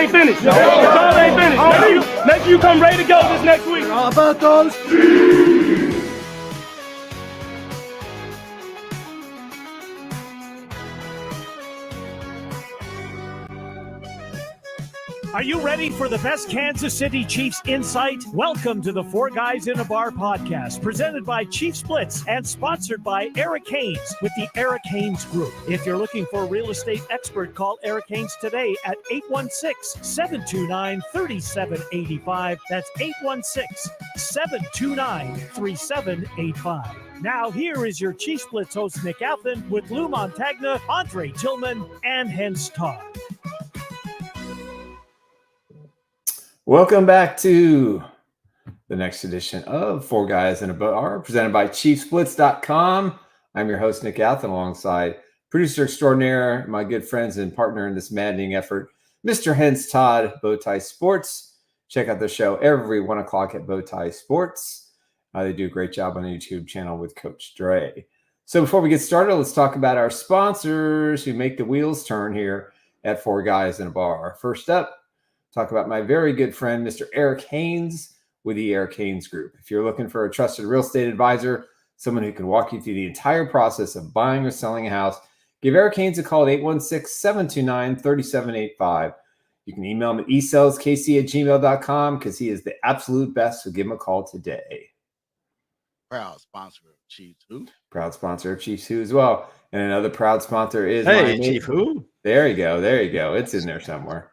ain't finished. Y'all ain't finished. Make sure you come ready to go this next week. How about those? Are you ready for the best Kansas City Chiefs insight? Welcome to the Four Guys in a Bar podcast, presented by Chiefs Blitz and sponsored by Eric Haynes with the Eric Haynes Group. If you're looking for a real estate expert, call Eric Haynes today at 816-729-3785. That's 816-729-3785. Now, here is your Chiefs Blitz host, Nick Athan, with Lou Montagna, Tillman, and Hense Todd. Welcome back to the next edition of Four Guys in a Bar, presented by ChiefsBlitz.com. I'm your host, Nick Athan, alongside producer extraordinaire, my good friends and partner in this maddening effort, Mr. Hense Todd, Bowtie Sports. Check out the show every 1 o'clock at Bowtie Sports. They do a great job on the YouTube channel with Coach Dre. So before we get started, let's talk about our sponsors who make the wheels turn here at Four Guys in a Bar. First up, talk about my very good friend, Mr. Eric Haynes with the Eric Haynes Group. If you're looking for a trusted real estate advisor, someone who can walk you through the entire process of buying or selling a house, give Eric Haynes a call at 816-729-3785. You can email him at esaleskc@gmail.com because he is the absolute best, so give him a call today. Proud sponsor of Chiefs Who. Proud sponsor of Chiefs Who as well. And another proud sponsor is Chief Who. There you go. It's in there somewhere.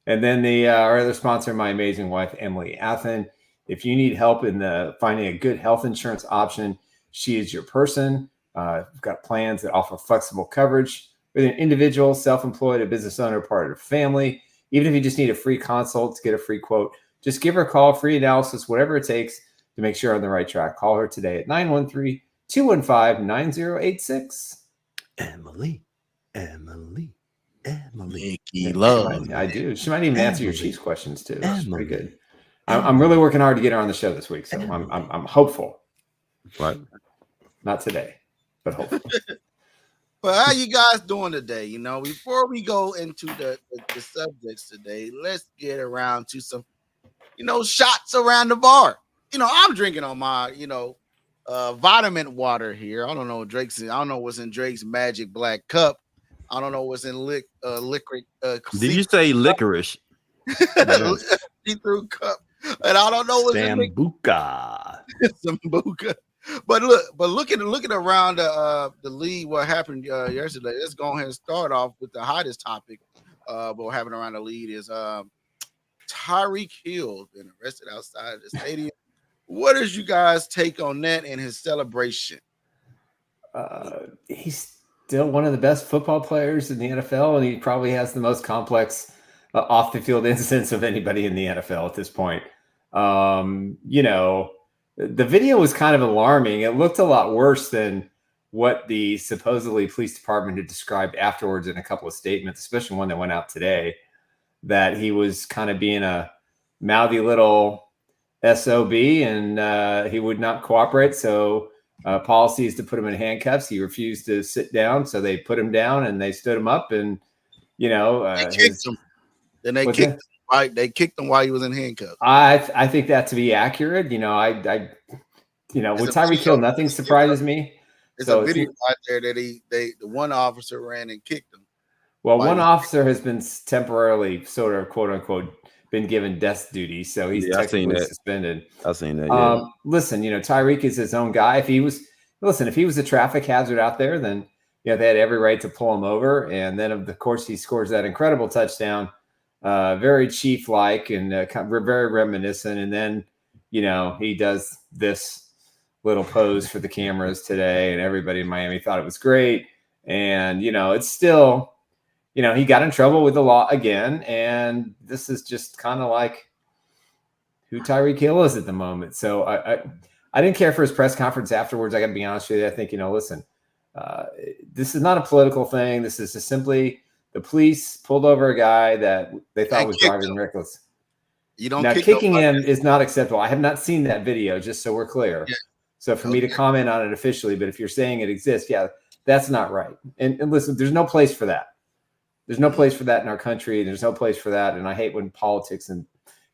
And then our other sponsor, my amazing wife, Emily Athan. If you need help in finding a good health insurance option, she is your person. We've got plans that offer flexible coverage. Whether an individual, self-employed, a business owner, part of the family, even if you just need a free consult to get a free quote, just give her a call, free analysis, whatever it takes to make sure you're on the right track. Call her today at 913-215-9086. Emily. Nicky Love. I do. She might even answer your Chiefs questions too. That's pretty good. I'm really working hard to get her on the show this week, so I'm hopeful. Right. Not today, but hopeful. Well, how you guys doing today? You know, before we go into the subjects today, let's get around to some, shots around the bar. I'm drinking on my, vitamin water here. I don't know what's in Drake's Magic Black Cup. I don't know what's in liquid. Did you say licorice? See-through cup, and I don't know what's Sambuca. Sambuca. But looking around the league, what happened yesterday? Let's go ahead and start off with the hottest topic. What happened around the league is Tyreek Hill been arrested outside of the stadium. What is you guys' take on that and his celebration? He's still one of the best football players in the NFL, and he probably has the most complex off-the-field incidents of anybody in the NFL at this point. The video was kind of alarming. It looked a lot worse than what the supposedly police department had described afterwards in a couple of statements, especially one that went out today, that he was kind of being a mouthy little SOB and he would not cooperate. So policy is to put him in handcuffs. He refused to sit down, so they put him down and they stood him up, and they kicked him. Then they kicked him. Right? They kicked him while he was in handcuffs. I think that to be accurate. With Tyreek Hill, nothing surprises me. There's a video out there that the one officer ran and kicked him. Well, one officer has been temporarily, sort of, quote unquote, been given desk duty, so he's technically suspended. I've seen that. Yeah. Listen, Tyreek is his own guy. If he was a traffic hazard out there, then they had every right to pull him over. And then, of course, he scores that incredible touchdown, very Chief-like and very reminiscent. And then, he does this little pose for the cameras today, and everybody in Miami thought it was great. And it's still. He got in trouble with the law again, and this is just kind of like who Tyreek Hill is at the moment. So I didn't care for his press conference afterwards. I got to be honest with you. I think, listen, this is not a political thing. This is just simply the police pulled over a guy that they thought was driving reckless. Kicking him is not acceptable. I have not seen that video, just so we're clear. Yeah. So for me to comment on it officially, but if you're saying it exists, that's not right. And listen, there's no place for that. There's no place for that in our country. There's no place for that. And I hate when politics and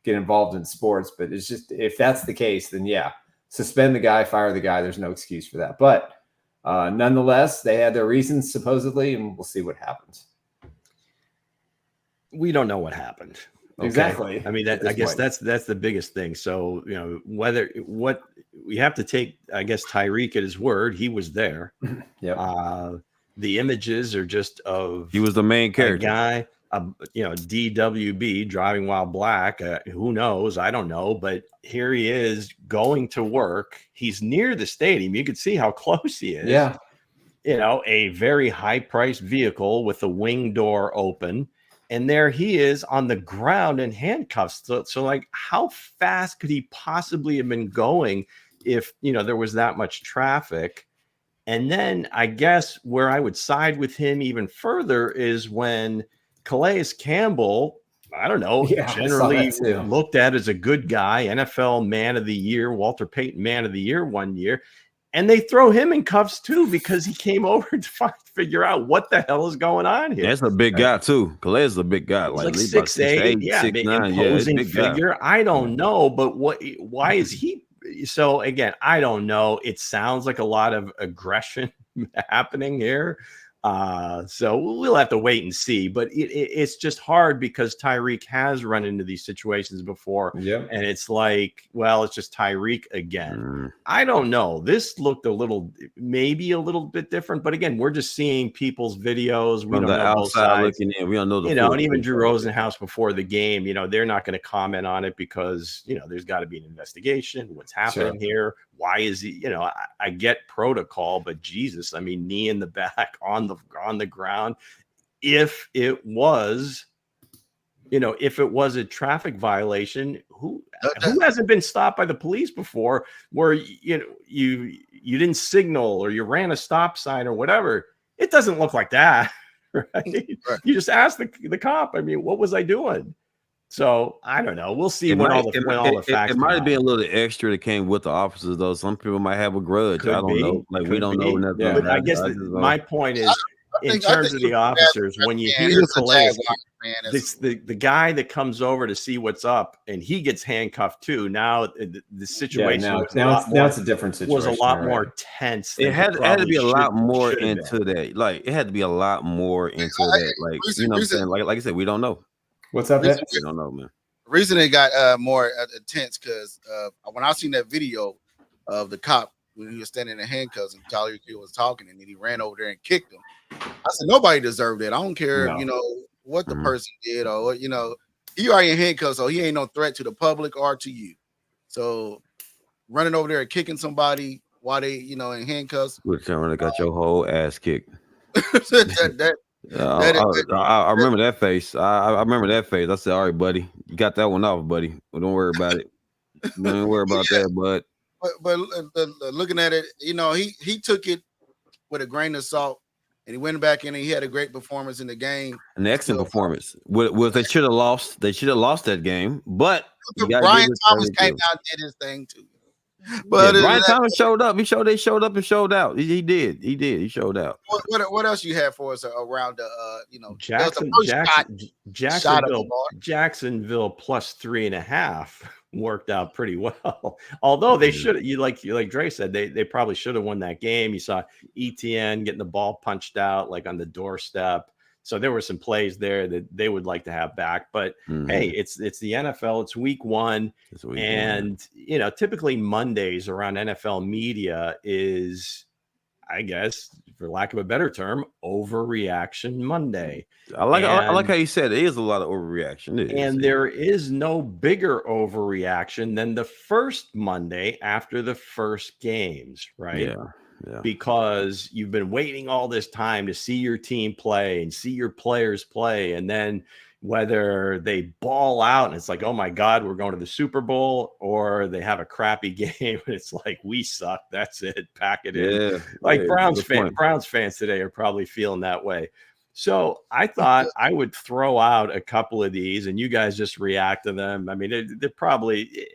get involved in sports, but it's just, if that's the case, then yeah, suspend the guy, fire the guy. There's no excuse for that. But nonetheless, they had their reasons supposedly, and we'll see what happens. We don't know what happened. Okay? Exactly. I mean, I guess that's the biggest thing. So, what we have to take, I guess, Tyreek at his word. He was there. Yeah. The images are just of he was the main character guy, DWB driving while black. Who knows? I don't know. But here he is going to work. He's near the stadium. You can see how close he is. Yeah. A very high priced vehicle with the wing door open. And there he is on the ground in handcuffs. So like, how fast could he possibly have been going if, there was that much traffic? And then I guess where I would side with him even further is when Calais Campbell, I don't know, generally looked at as a good guy, NFL Man of the Year, Walter Payton Man of the Year one year. And they throw him in cuffs too because he came over to figure out what the hell is going on here. That's a big guy too. Calais is a big guy, like 6'8", 6'9", imposing figure. Guy. I don't know, but why is he? So again, I don't know. It sounds like a lot of aggression happening here. So we'll have to wait and see. But it's just hard because Tyreek has run into these situations before. Yeah. And it's like, well, it's just Tyreek again. I don't know. This looked maybe a little bit different. But again, we're just seeing people's videos. We don't know outside looking in. We don't know and even Drew Rosenhaus before the game, they're not going to comment on it because, there's got to be an investigation. What's happening here? Why is he, I get protocol, but Jesus, I mean, knee in the back on the ground. If it was a traffic violation, who hasn't been stopped by the police before where, you didn't signal or you ran a stop sign or whatever? It doesn't look like that, right? You just ask the cop, I mean, what was I doing? So I don't know. We'll see when all the facts. It might have been a little extra that came with the officers, though. Some people might have a grudge. I don't know. Like we don't know nothing. Yeah. But I guess my point is, in terms of the officers, when you hear Calais, the guy that comes over to see what's up and he gets handcuffed too. Now the situation now it's a different situation. Was a lot more tense. It had to be a lot more into that. Like it had to be a lot more into that. Like what I'm saying. Like I said, we don't know. What's up, man? We don't know, man. The reason it got more intense because when I seen that video of the cop when he was standing in handcuffs and Tyreek was talking and then he ran over there and kicked him, I said nobody deserved it. I don't care, what the person did or he already in handcuffs, so he ain't no threat to the public or to you. So running over there and kicking somebody while they, in handcuffs. Which time they got your whole ass kicked. I remember that face. I remember that face. I said, "All right, buddy, you got that one off, buddy. Well, don't worry about it. Don't worry about that, bud." But looking at it, he took it with a grain of salt, and he went back in and he had a great performance in the game. An excellent performance. Well, they should have lost. They should have lost that game. But Brian Thomas came out and did his thing too. But Brian Thomas showed up. They showed up and showed out. He did. He showed out. What else you have for us around Jacksonville plus 3.5 worked out pretty well. Although they should, like Dre said, they probably should have won that game. You saw Etienne getting the ball punched out like on the doorstep. So there were some plays there that they would like to have back. But hey, it's the NFL. It's week one. And, typically Mondays around NFL media is, I guess, for lack of a better term, overreaction Monday. I like how you said it is a lot of overreaction. There is no bigger overreaction than the first Monday after the first games, right? Yeah. Because you've been waiting all this time to see your team play and see your players play. And then whether they ball out and it's like, oh my God, we're going to the Super Bowl, or they have a crappy game and it's like, we suck. That's it. Pack it in. Like Browns fans today are probably feeling that way. So I thought I would throw out a couple of these and you guys just react to them. I mean, they're probably,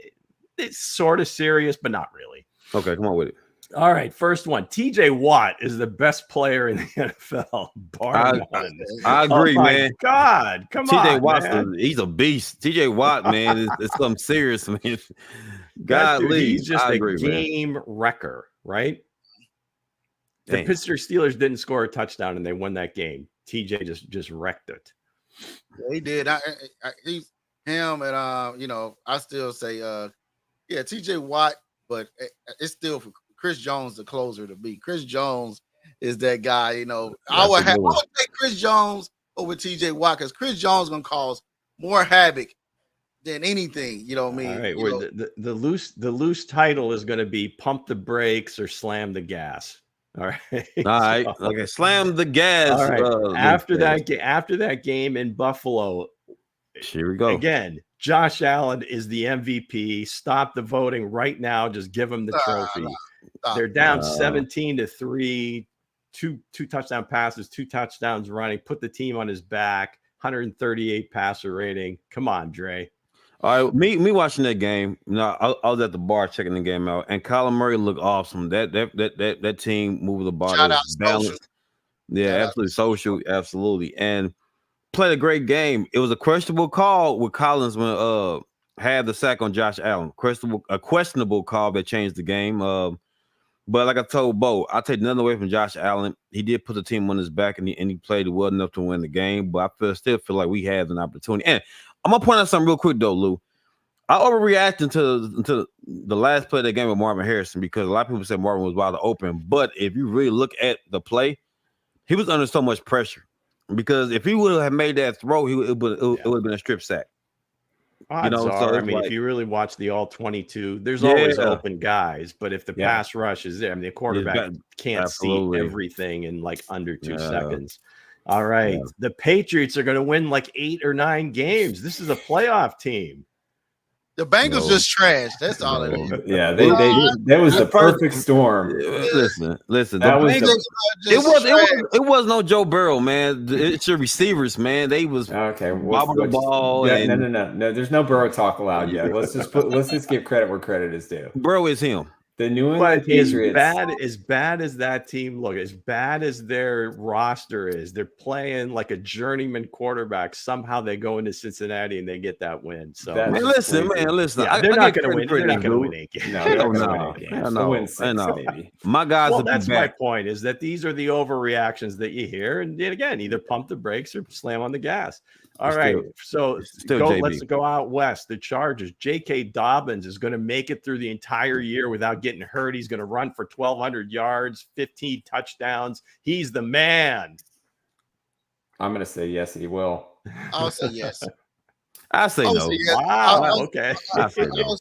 it's sort of serious, but not really. Okay, come on with it. All right, first one. TJ Watt is the best player in the NFL, bar none. I agree, man. God, come on, TJ Watt, man. he's a beast. TJ Watt, man, it's something serious, man. Dude, he's just I agree, game wrecker, right? The Damn. Pittsburgh Steelers didn't score a touchdown and they won that game. TJ just wrecked it. Yeah, he did. He's him, and I still say, TJ Watt, but it's still for Chris Jones the closer to be. Chris Jones is that guy. I would take Chris Jones over TJ Watt because Chris Jones gonna cause more havoc than anything. You know what I mean? All right, the loose title is going to be pump the brakes or slam the gas. All right. All right. Okay. Slam the gas. All right. After that game in Buffalo, here we go. Again, Josh Allen is the MVP. Stop the voting right now. Just give him the trophy. They're down 17-3, two touchdown passes, 2 touchdowns running, put the team on his back, 138 passer rating. Come on, Dre. All right, me watching that game. I was at the bar checking the game out, and Kyler Murray looked awesome. That team moved the ball, balanced. Yeah, absolutely social, absolutely, and played a great game. It was a questionable call with Collins when had the sack on Josh Allen. A questionable call that changed the game. But like I told Bo, I take nothing away from Josh Allen. He did put the team on his back, and he played well enough to win the game. But I still feel like we had an opportunity. And I'm gonna point out something real quick though, Lou. I overreacted to the last play of that game with Marvin Harrison because a lot of people said Marvin was wide open. But if you really look at the play, he was under so much pressure because if he would have made that throw, it would have been a strip sack. If you really watch the all 22, there's always open guys, but if the pass rush is there, the quarterback can't see everything in like under 2 seconds. All right. Yeah. The Patriots are going to win like 8 or 9 games. This is a playoff team. The Bengals just trash. That's all it is. Yeah, that was the perfect storm. Listen. It was no Joe Burrow, man. It's your receivers, man. They was bobbing the ball. Yeah, no. There's no Burrow talk allowed yet. Let's just give credit where credit is due. Burrow is him. The New England Patriots. As bad as that team look, as bad as their roster is, they're playing like a journeyman quarterback. Somehow they go into Cincinnati and they get that win. So listen. Yeah, they're not going to win. They're not going to win 8 games. No, they're not going to win 6, maybe. My guys. Well, that's my point. Is that these are the overreactions that you hear, and again, either pump the brakes or slam on the gas. All right, let's go out west. The Chargers. J.K. Dobbins is going to make it through the entire year without getting hurt. He's going to run for 1,200 yards, 15 touchdowns. He's the man. I'm going to say yes, he will. I'll say yes. I say no. Yes. Wow. Okay.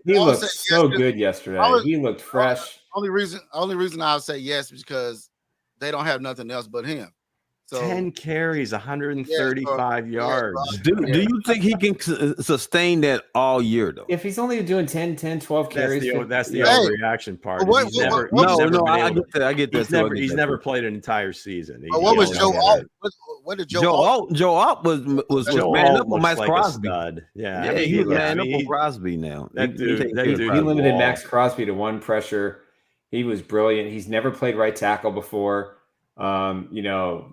He looked so good yesterday. He looked fresh. Only reason I'll say yes is because they don't have nothing else but him. So, 10 carries, 135 yards. Do you think he can sustain that all year, though? If he's only doing 10, 12 carries. That's the overreaction part. I get that. He's never played an entire season. What was Joe Alt? What did Joe Alt? Joe Alt was man up on Max Crosby. Yeah, he's man up on Crosby now. He limited Max Crosby to 1 pressure. He was brilliant. He's never played right tackle before. He looked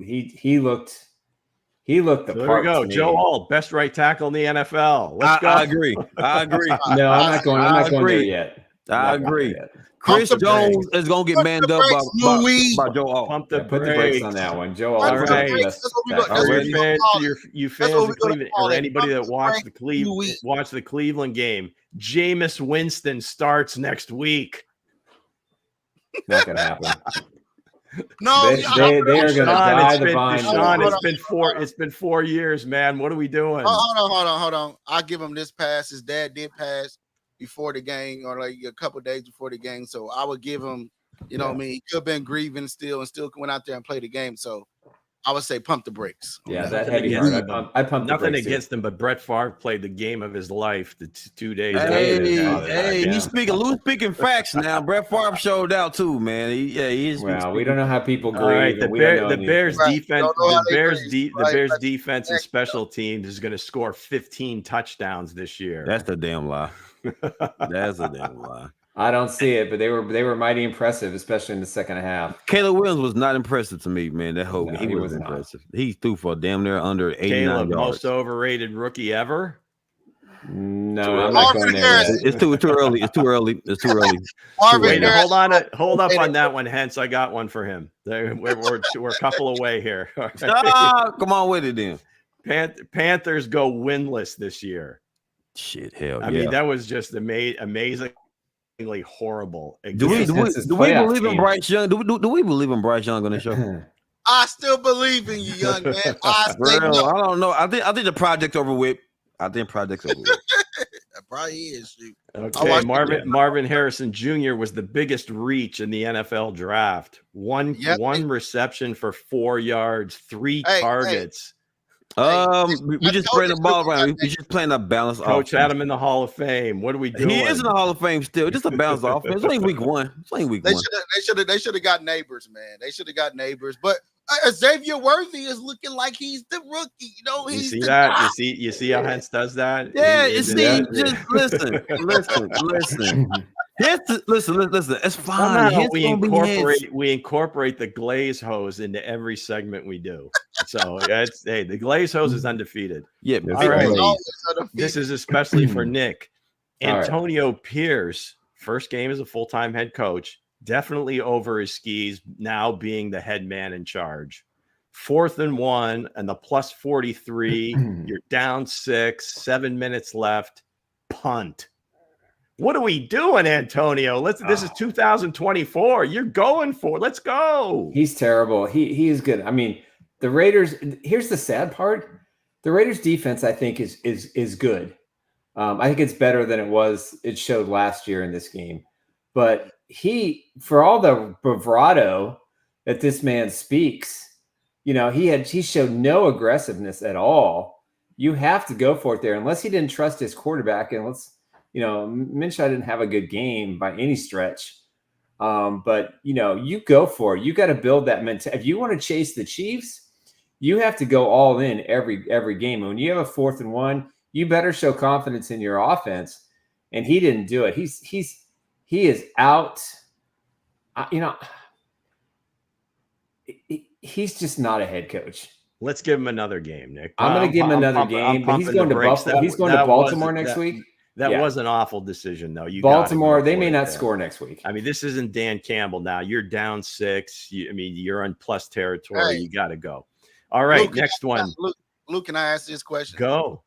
the part. There we go. Joe Alt, best right tackle in the NFL. Let's go. I agree. No, I'm not going there yet. I agree. Chris Jones is going to get manned up by Joe Alt. Put the brakes on that one. Joe Alt. All right. You fans of Cleveland or anybody that watched the Cleveland game, Jameis Winston starts next week. Not going to happen. No, they are going to die the vine. Sean, it's been 4 years, man. What are we doing? Hold on. I'll give him this pass. His dad did pass before the game, or like a couple of days before the game. So I would give him, what I mean, he could have been grieving still went out there and played the game. So I would say pump the brakes. Yeah, that heavy heart. I pumped nothing against him, but Brett Favre played the game of his life the 2 days. He's speaking facts now. Brett Favre showed out too, man. Well, we don't know how people grieve. Right, the Bears defense and special teams is going to score 15 touchdowns this year. That's the damn lie. That's a damn lie. I don't see it, but they were mighty impressive, especially in the second half. Caleb Williams was not impressive to me, man. That whole No, game, he was not impressive. He threw for damn near under 89 Caleb, yards. most overrated rookie ever. No, I'm not going there yet. It's too early. It's too early. Wait, hold up on that one. Hence, I got one for him. We're a couple away here. Come on with it then. Panthers go winless this year. Shit, hell yeah. I mean, that was just amazingly horrible. Do we believe in Bryce Young? Do we believe in Bryce Young on the show? I still believe in you, young man. I don't know. I think the project's over with. It probably is. Dude. Okay, Marvin Harrison Jr. was the biggest reach in the NFL draft. One reception for 4 yards, 3 targets. We just spread the ball around. We just playing a balanced offense. Coach had him in the Hall of Fame. What are we doing? He is in the Hall of Fame still. Just a balanced offense. It's only week one. They should have got Neighbors, man. They should have got Neighbors. But Xavier Worthy is looking like he's the rookie. You know, you see that? You see how Hence does that? Yeah, just listen. Listen. It's fine. We incorporate the Glaze hose into every segment we do. So the Glaze hose is undefeated. Yeah, all right. This is especially for Nick. Antonio Pierce, first game as a full-time head coach, definitely over his skis now being the head man in charge. 4th and 1 and the plus 43. You're down 6, 7 minutes left. Punt. What are we doing, Antonio? This is 2024. You're going for it. Let's go. He's terrible. He is good. I mean, the Raiders, here's the sad part. The Raiders defense, I think, is good. I think it's better than it showed last year in this game. But for all the bravado that this man speaks, you know, he showed no aggressiveness at all. You have to go for it there, unless he didn't trust his quarterback. And Minshew didn't have a good game by any stretch. But you go for it. You got to build that mentality. If you want to chase the Chiefs, you have to go all in every game. And when you have a 4th and 1, you better show confidence in your offense. And he didn't do it. He is out. He's just not a head coach. Let's give him another game, Nick. I'm going to give him another game. But he's going to Buffalo. He's going to Baltimore next week. That was an awful decision, though. Baltimore, they may not score next week. I mean, this isn't Dan Campbell now. You're down 6. You're in plus territory. Hey. You got to go. All right, Luke, next one. Luke, can I ask this question? Go.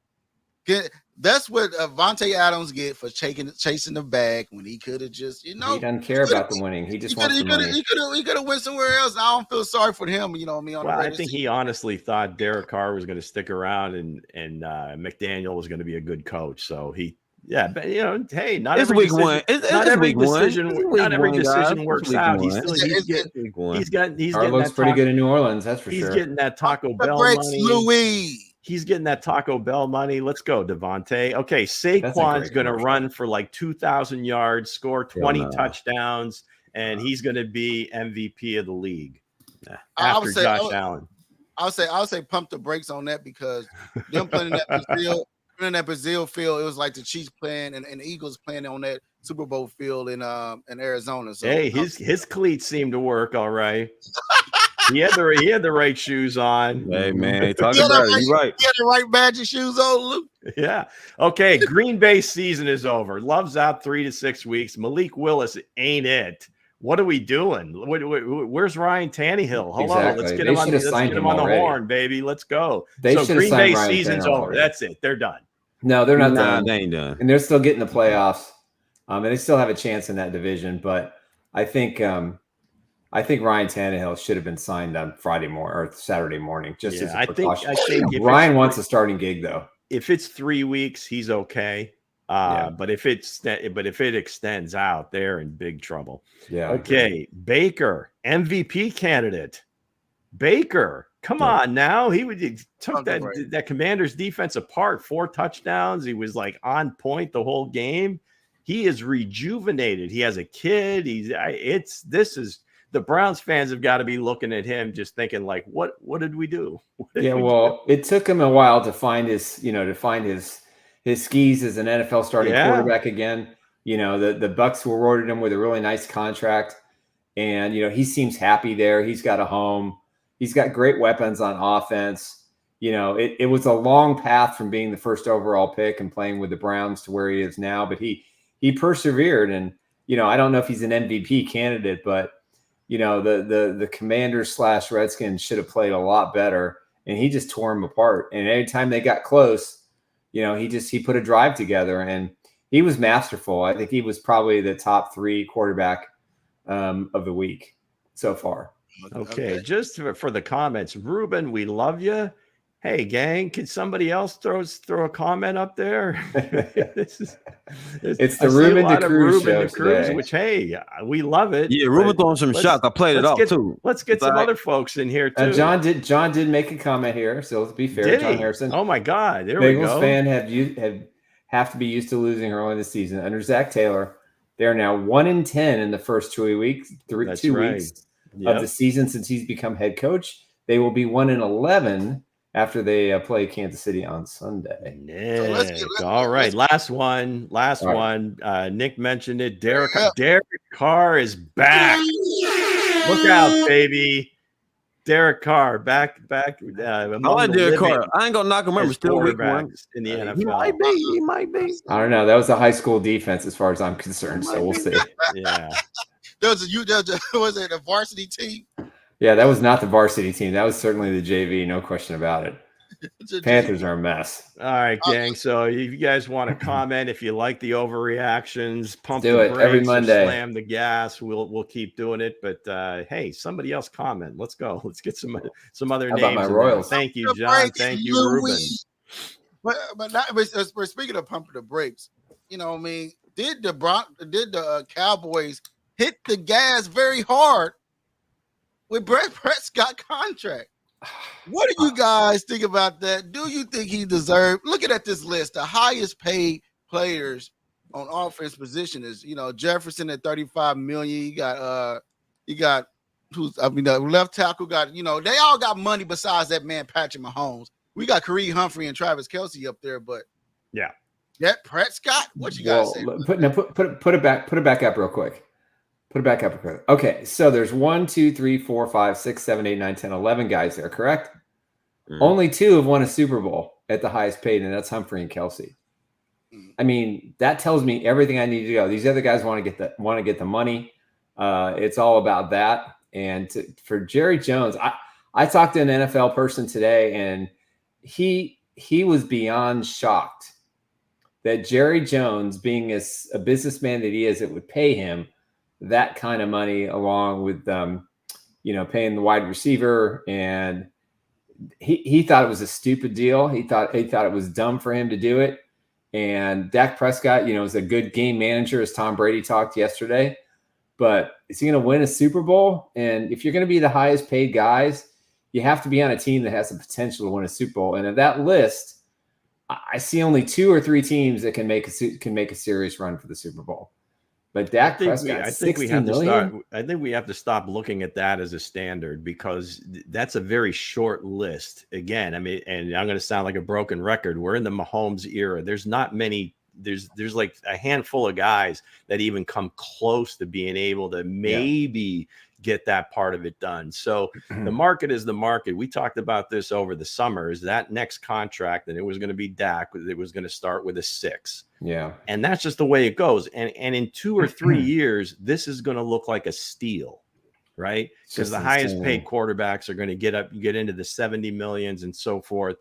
That's what Vontae Adams get for chasing the bag when he could have just, he doesn't care about the winning. He just wants the money. He could have went somewhere else. I don't feel sorry for him. I think he honestly thought Derek Carr was going to stick around and McDaniel was going to be a good coach. So but hey, not it's every week decision, one. Not every decision works out. He's getting looks pretty good in New Orleans. That's for sure. He's getting that Taco Bell money. Louis. He's getting that Taco Bell money. Let's go, Devontae. Okay, Saquon's going to run for like 2,000 yards, score 20 touchdowns, and he's going to be MVP of the league after Josh Allen. I'll say pump the brakes on that, because them playing in that Brazil field, it was like the Chiefs playing and the Eagles playing on that Super Bowl field in Arizona. So hey, his cleats seem to work all right. He had the right shoes on. Hey man, talking about it. You're right. He had the right magic shoes on, Luke. Yeah. Okay. Green Bay season is over. Love's out 3 to 6 weeks. Malik Willis ain't it. What are we doing? Where's Ryan Tannehill? Hold on. Let's get him on the horn, baby. Let's go. So Green Bay season's over. That's it. They're done. No, they're not done. They ain't done. And they're still getting the playoffs. And they still have a chance in that division. But I think Ryan Tannehill should have been signed on Friday morning or Saturday morning, just as a precaution. I think Ryan wants a starting gig, though. If it's 3 weeks, he's okay. But if it extends out, they're in big trouble. Yeah. Okay, Baker, MVP candidate. Baker, come on now. He took that Commanders defense apart, 4 touchdowns. He was like on point the whole game. He is rejuvenated. He has a kid. The Browns fans have got to be looking at him just thinking like, what did we do? It took him a while to find his skis as an NFL starting quarterback again. You know, the Bucks rewarded him with a really nice contract, and you know he seems happy there. He's got a home. He's got great weapons on offense. You know, it was a long path from being the first overall pick and playing with the Browns to where he is now, but he persevered. And you know, I don't know if he's an MVP candidate, but you know, the Commanders / Redskins should have played a lot better, and he just tore them apart. And anytime they got close, you know, he put a drive together, and he was masterful. I think he was probably the top 3 quarterback of the week so far. Okay. Just for the comments, Ruben, we love you. Hey, gang, can somebody else throw a comment up there? It's the Ruben DeCruz show today. Which, hey, we love it. Yeah, Ruben throwing some shots. I played it off too. Let's get some other folks in here too. John did make a comment here, so let's be fair. John Harrison. Oh my God, there we go. Bengals fan have to be used to losing early in the season. Under Zach Taylor, they are now 1-10 in the first 2 weeks. Weeks of the season since he's become head coach. They will be 1-11. After they play Kansas City on Sunday. Nick. All right. Last one. Nick mentioned it. Derek Carr is back. Look out, baby. Derek Carr back. I like Derek Carr. I ain't gonna knock him. Remember, still week 1 in the NFL. He might be. I don't know. That was a high school defense, as far as I'm concerned. So we'll see. Yeah. Was it a varsity team? Yeah, that was not the varsity team. That was certainly the JV, no question about it. Panthers are a mess. All right, gang. So if you guys want to comment, if you like the overreactions, pump do the it brakes, every Monday. Slam the gas. We'll keep doing it. But hey, somebody else comment. Let's go. Let's get some other How names. about my Royals? Thank you, John. Thank you, Ruben. But speaking of pumping the brakes, you know, I mean, did the Cowboys hit the gas very hard with Brett Prescott contract? What do you guys think about that? Do you think he deserved? Looking at this list, the highest paid players on offense position is, you know, Jefferson at $35 million. You got the left tackle got, you know, they all got money besides that man Patrick Mahomes. We got Kareem Humphrey and Travis Kelce up there, but yeah, that Prescott. What you guys say? Put it back up real quick. Put it back up. Okay, so there's 1, 2, 3, 4, 5, 6, 7, 8, 9, 10, 11 guys there, correct? Only 2 have won a Super Bowl at the highest paid, and that's Humphrey and Kelce. I mean, that tells me everything I need to go. These other guys want to get the money. It's all about that. And for Jerry Jones, I talked to an NFL person today, and he was beyond shocked that Jerry Jones, being a businessman that he is, it would pay him that kind of money, along with paying the wide receiver. And he thought it was a stupid deal. He thought it was dumb for him to do it. And Dak Prescott, you know, is a good game manager, as Tom Brady talked yesterday. But is he going to win a Super Bowl? And if you're going to be the highest paid guys, you have to be on a team that has the potential to win a Super Bowl. And of that list, I see only 2 or 3 teams that can make a serious run for the Super Bowl. But Dak Prescott, I think we have to stop looking at that as a standard, because that's a very short list. Again, I mean, and I'm going to sound like a broken record. We're in the Mahomes era. There's not many. There's like a handful of guys that even come close to being able to maybe get that part of it done. So the market is the market. We talked about this over the summer. Is that next contract, and it was going to be Dak. It was going to start with a 6. Yeah. And that's just the way it goes. And in 2 or 3 years, this is going to look like a steal, right? Because the highest paid quarterbacks are going to get into the 70 millions and so forth.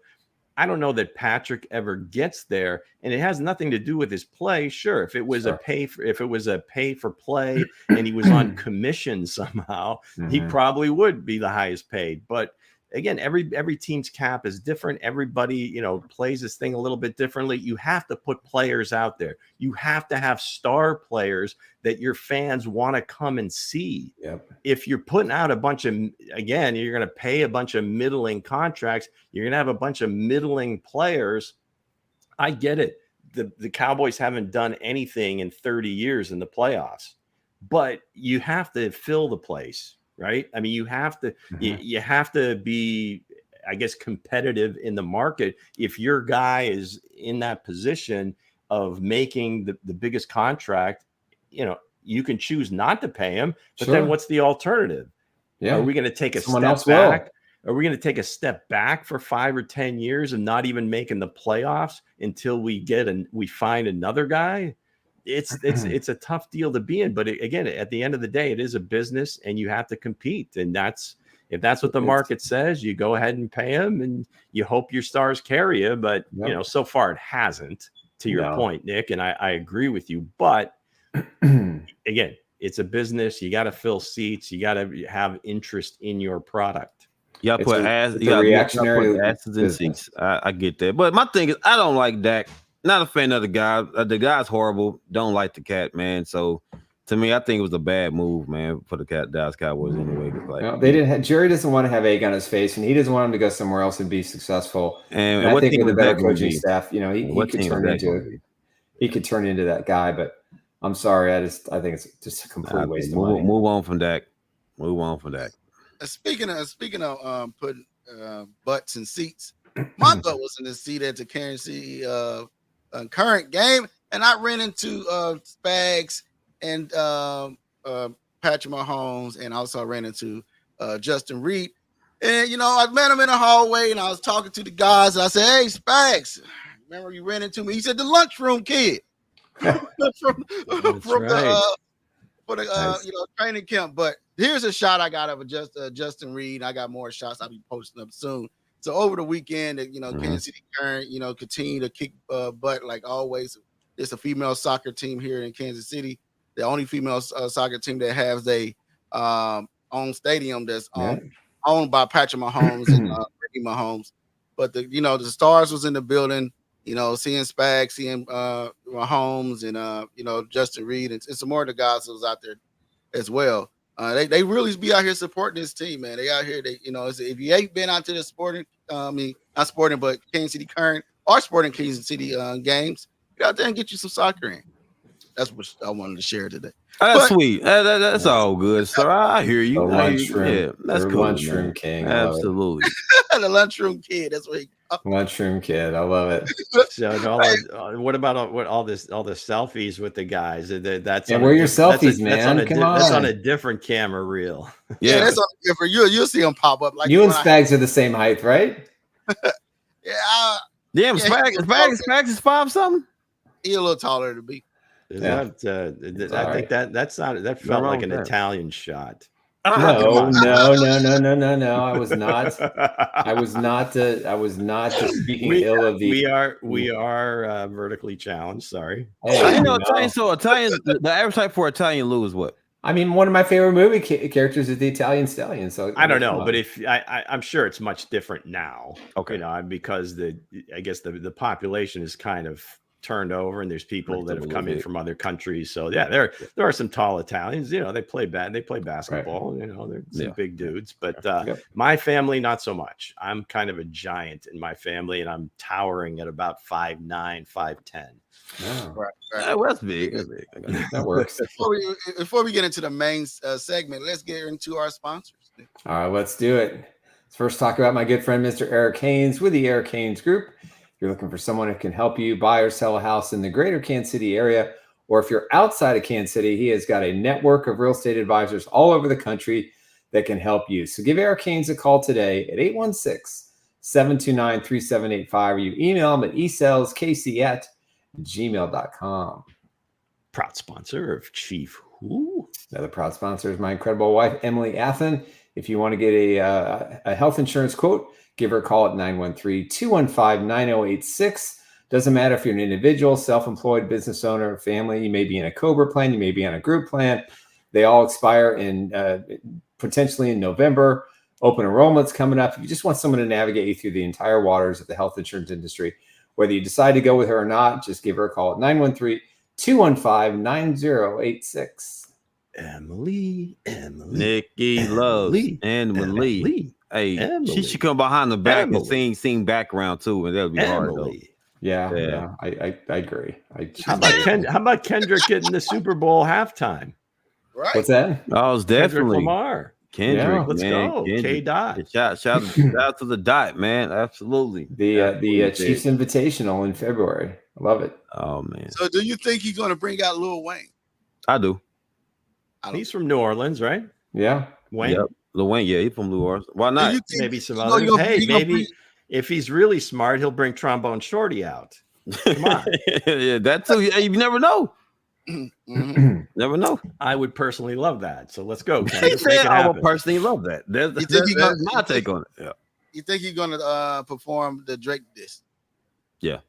I don't know that Patrick ever gets there, and it has nothing to do with his play. Sure, if it was a pay for play and he was on commission somehow, he probably would be the highest paid. But again, every team's cap is different. Everybody, you know, plays this thing a little bit differently. You have to put players out there. You have to have star players that your fans want to come and see. Yep. If you're putting out a bunch of, again, you're going to pay a bunch of middling contracts. You're going to have a bunch of middling players. I get it. The Cowboys haven't done anything in 30 years in the playoffs, but you have to fill the place. Right. I mean, you have to you have to be, I guess, competitive in the market. If your guy is in that position, of making the biggest contract, you can choose not to pay him, but Sure. then what's the alternative? Yeah. Are we going to take a Someone step else back? Are we going to take a step back for 5 or 10 years and not even making the playoffs until we find another guy? It's a tough deal to be in, but again, at the end of the day, it is a business and you have to compete. And if that's what the market says, you go ahead and pay him and you hope your stars carry you. But so far it hasn't, to your point, Nick, and I agree with you. But again, it's a business. You got to fill seats. You got to have interest in your product. You got to put asses in seats. I get that. But my thing is, I don't like Dak. Not a fan of the guy. The guy's horrible. Don't like the cat, man. So to me, I think it was a bad move, man, for the Dallas Cowboys anyway. Jerry doesn't want to have egg on his face, and he doesn't want him to go somewhere else and be successful. And I what think team with a better that gonna coaching be? staff, he could turn into that guy. But I'm sorry, I think it's just a complete waste of money. Move on from Dak. Move on from Dak. Speaking of putting butts in seats, my butt was in the seat at the Kansas City current game, and I ran into Spags and Patrick Mahomes, and also ran into Justin Reed. And I met him in the hallway, and I was talking to the guys, and I said, "Hey, Spags, remember you ran into me?" He said, "The lunchroom kid." from the training camp. But here's a shot I got of Justin Reed. I got more shots I'll be posting up soon. So over the weekend, Kansas City Current, continue to kick butt like always. It's a female soccer team here in Kansas City, the only female soccer team that has a own stadium that's owned by Patrick Mahomes and Ricky Mahomes. But the stars was in the building. Seeing Spags, seeing Mahomes, and Justin Reed, and some more of the guys that was out there as well. They really be out here supporting this team, man. They out here. If you ain't been out to the sporting, not sporting, but Kansas City Current or sporting Kansas City games, get out there and get you some soccer in. That's what I wanted to share today. That's sweet. That's all good, sir. I hear you. Lunchroom, that's cool. Lunchroom king. Absolutely. The lunchroom kid. That's what he. Lunchroom kid. I love it. So what about all the selfies with the guys? That's where your selfies, man? That's on a different camera reel. Yeah, that's on a different. You'll see them pop up. Like you and Spags are the same height, right? Spags is 5 something. He's a little taller than me. I think that felt like an Italian shot. No. I was not speaking ill of the. We are vertically challenged. Sorry. Italian. So Italian. The average height for Italian Lou is what? I mean, one of my favorite movie characters is the Italian Stallion. So I don't know, but I'm sure it's much different now. Okay, because I guess the population is kind of turned over, and there's people that have come in from other countries. So there are some tall Italians. They play basketball. Right. They're some big dudes. But my family, not so much. I'm kind of a giant in my family, and I'm towering at about 5'9", 5'10". Oh. Right. That's big. That works. Before we get into the main segment, let's get into our sponsors. All right, let's do it. Let's first talk about my good friend, Mr. Eric Haynes with the Eric Haynes Group. If you're looking for someone who can help you buy or sell a house in the greater Kansas City area, or if you're outside of Kansas City, he has got a network of real estate advisors all over the country that can help you. So give Eric Haynes a call today at 816-729-3785, or you email him at esaleskc@gmail.com. Proud sponsor of Chief Who. Another proud sponsor is my incredible wife, Emily Athan. If you want to get a health insurance quote, give her a call at 913-215-9086. Doesn't matter if you're an individual, self-employed, business owner, family. You may be in a COBRA plan. You may be on a group plan. They all expire potentially in November. Open enrollment's coming up. If you just want someone to navigate you through the entire waters of the health insurance industry, whether you decide to go with her or not, just give her a call at 913-215-9086. Emily. Nikki loves Emily. Hey, Emily. She should come behind the back and sing background too, and that would be hard though. Yeah, I agree. How about Kendrick getting the Super Bowl halftime? Right. What's that? Oh, it's definitely Kendrick Lamar. Kendrick, let's go. K-Dot. Shout out to the Dot, man. Absolutely. The Chiefs Invitational in February. I love it. Oh man. So do you think he's going to bring out Lil Wayne? I do. He's from New Orleans, right? Yeah. Wayne. Yep. Lil Wayne, yeah, he's from New Orleans. Why not? Maybe some others. Hey, maybe if he's really smart, he'll bring Trombone Shorty out. Come on. Yeah, that too. You never know. Mm-hmm. Never know. I would personally love that. So let's go. I would personally love that. That's my take on it. Yeah. You think he's going to perform the Drake diss? Yeah.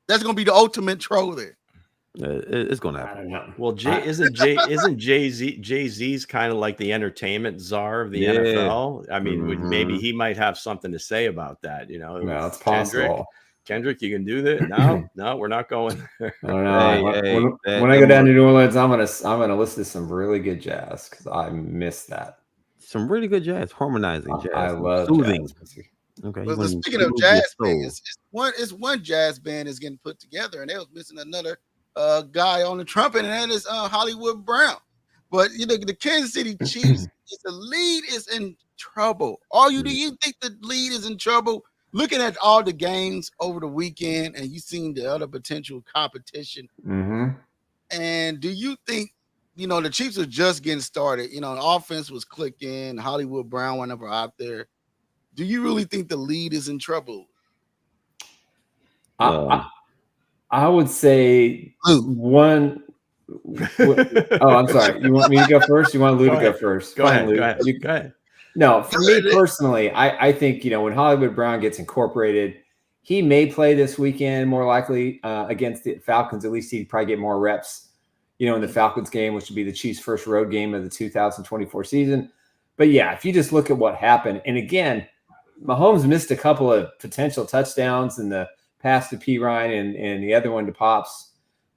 That's going to be the ultimate troll there. It's going to happen. I don't know. Well, isn't Jay-Z's kind of like the entertainment czar of the NFL? I mean, maybe he might have something to say about that. You know, no, it's possible. Kendrick, you can do that. No, we're not going there. I don't know. When I go down to New Orleans, I'm gonna listen to some really good jazz because I miss that. Some really good jazz, harmonizing jazz. I love soothing. Jazz. Okay. But speaking of jazz bands, it's one jazz band is getting put together, and they was missing another guy on the trumpet, and that is Hollywood Brown. But you know, the Kansas City Chiefs, the lead is in trouble. Do you think the lead is in trouble? Looking at all the games over the weekend, and you seen the other potential competition, and do you think, you know, the Chiefs are just getting started? You know, the offense was clicking. Hollywood Brown went over out there. Do you really think the lead is in trouble? I would say one. I'm sorry. You want me to go first? You want Lou to go first? Go ahead. Go ahead. No, for me personally, I think, you know, when Hollywood Brown gets incorporated, he may play this weekend more likely against the Falcons. At least he'd probably get more reps, you know, in the Falcons game, which would be the Chiefs' first road game of the 2024 season. But yeah, if you just look at what happened, and again, Mahomes missed a couple of potential touchdowns in the pass to P. Ryan and the other one to Pops.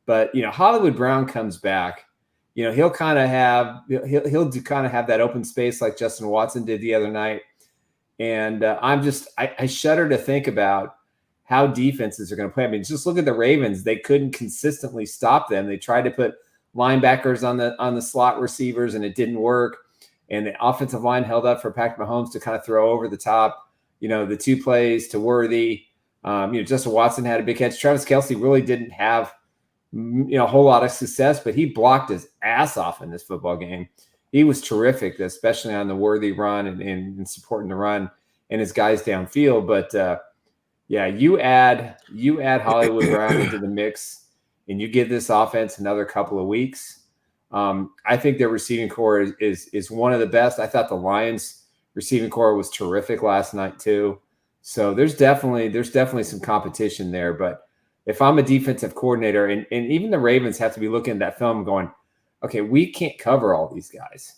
But, you know, Hollywood Brown comes back. You know, he'll kind of have that open space like Justin Watson did the other night. And I shudder to think about how defenses are going to play. I mean, just look at the Ravens. They couldn't consistently stop them. They tried to put linebackers on the slot receivers, and it didn't work. And the offensive line held up for Patrick Mahomes to kind of throw over the top. You know, the 2 plays to Worthy. You know, Justin Watson had a big catch. Travis Kelce really didn't have, you know, a whole lot of success, but he blocked his ass off in this football game. He was terrific, especially on the Worthy run and supporting the run and his guys downfield. But yeah, you add Hollywood Brown into the mix, and you give this offense another couple of weeks. I think their receiving core is one of the best. I thought the Lions receiving core was terrific last night too. So there's definitely some competition there. But if I'm a defensive coordinator, and even the Ravens have to be looking at that film going, okay, we can't cover all these guys.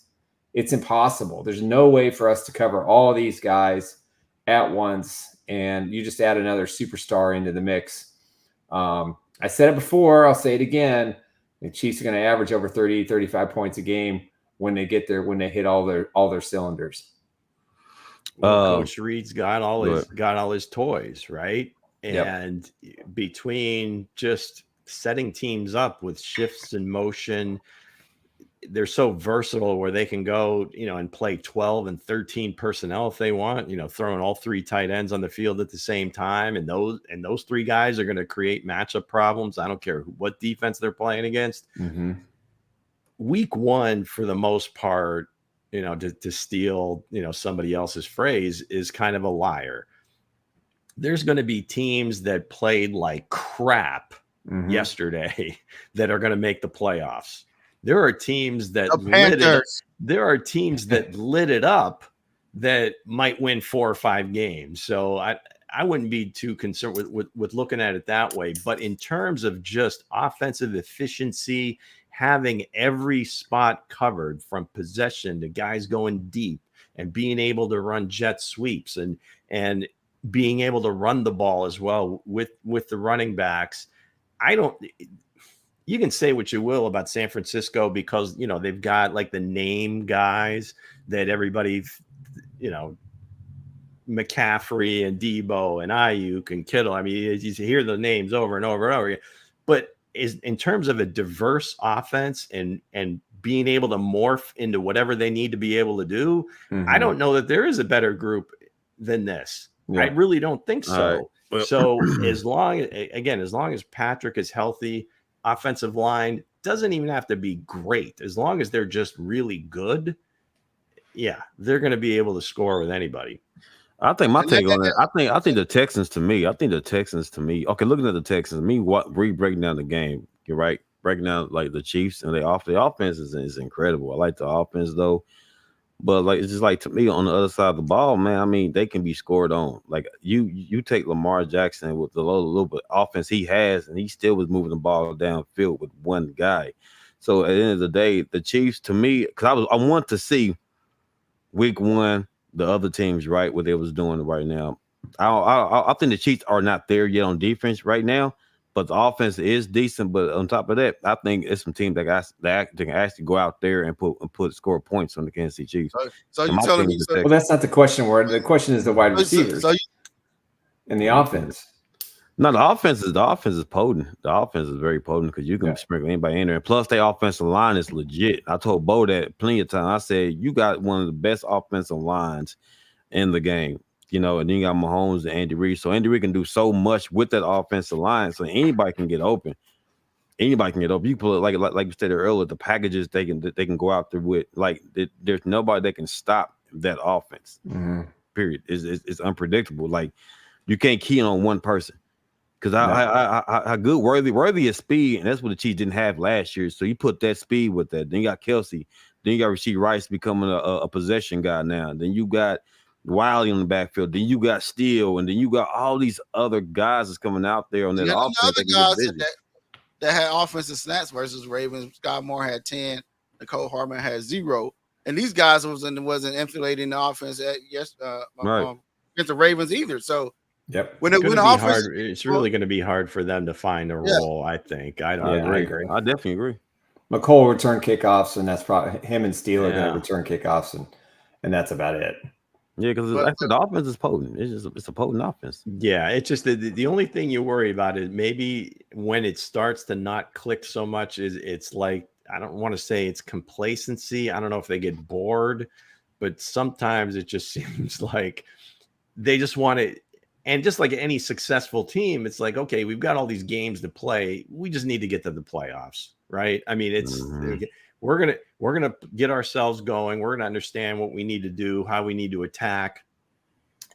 It's impossible. There's no way for us to cover all these guys at once. And you just add another superstar into the mix. I said it before, I'll say it again. The Chiefs are going to average over 30, 35 points a game when they get there, when they hit all their cylinders. Well, Coach Reed's got all his toys, right? And between just setting teams up with shifts in motion, they're so versatile where they can go, you know, and play 12 and 13 personnel if they want, you know, throwing all 3 tight ends on the field at the same time. And those 3 guys are going to create matchup problems. I don't care what defense they're playing against. Week 1, for the most part, you know, to steal, you know, somebody else's phrase, is kind of a liar. There's going to be teams that played like crap yesterday that are going to make the playoffs. There are teams that lit it up that might win 4 or 5 games. So I wouldn't be too concerned with looking at it that way. But in terms of just offensive efficiency, having every spot covered from possession to guys going deep and being able to run jet sweeps and being able to run the ball as well with the running backs. You can say what you will about San Francisco because, you know, they've got like the name guys that everybody, you know, McCaffrey and Debo and Ayuk and Kittle. I mean, you hear the names over and over and over again. But in terms of a diverse offense and being able to morph into whatever they need to be able to do, I don't know that there is a better group than this. I really don't think so. So as long as Patrick is healthy, offensive line doesn't even have to be great. As long as they're just really good, yeah, they're going to be able to score with anybody. I think my take on that. I think the Texans to me. Okay, looking at the Texans, breaking down the game. You're right, breaking down like the Chiefs and the offense is incredible. I like the offense though. But like it's just like to me on the other side of the ball, man. I mean, they can be scored on. Like you take Lamar Jackson with the little bit offense he has, and he still was moving the ball downfield with one guy. So at the end of the day, the Chiefs to me, because I want to see week one the other teams right what they was doing right now. I think the Chiefs are not there yet on defense right now, but the offense is decent. But on top of that, I think it's some teams that can actually go out there and score points on the Kansas City Chiefs. So you're telling me? Well, that's not the question. The question is the wide receivers and the offense. No, the offense is potent. The offense is very potent because you can sprinkle anybody in there. And plus, their offensive line is legit. I told Bo that plenty of times. I said you got one of the best offensive lines in the game. And then you got Mahomes and Andy Reid. So Andy Reid can do so much with that offensive line. So anybody can get open. You put like you said earlier, the packages they can go out there with. Like there's nobody that can stop that offense. Mm-hmm. Period. It's unpredictable. Like you can't key in on one person. Because how good Worthy is speed, and that's what the Chiefs didn't have last year. So you put that speed with that. Then you got Kelsey. Then you got Rashee Rice becoming a possession guy now. Then you got Wiley on the backfield. Then you got Steele, and then you got all these other guys that's coming out there on that offense. Other guys that had offensive snaps versus Ravens. Scott Moore had 10. Nicole Hartman had 0. And these guys wasn't inflating the offense against the Ravens either. So. Yep. It's really going to be hard for them to find a role. I think. I agree. I definitely agree. McCole return kickoffs, and that's probably him and Steele are going to return kickoffs, and that's about it. Yeah, because the offense is potent. It's a potent offense. Yeah, it's just the only thing you worry about is maybe when it starts to not click so much is it's like I don't want to say it's complacency. I don't know if they get bored, but sometimes it just seems like they just want to. And just like any successful team, it's like, okay, we've got all these games to play. We just need to get to the playoffs, right? I mean, we're gonna get ourselves going. We're gonna understand what we need to do, how we need to attack,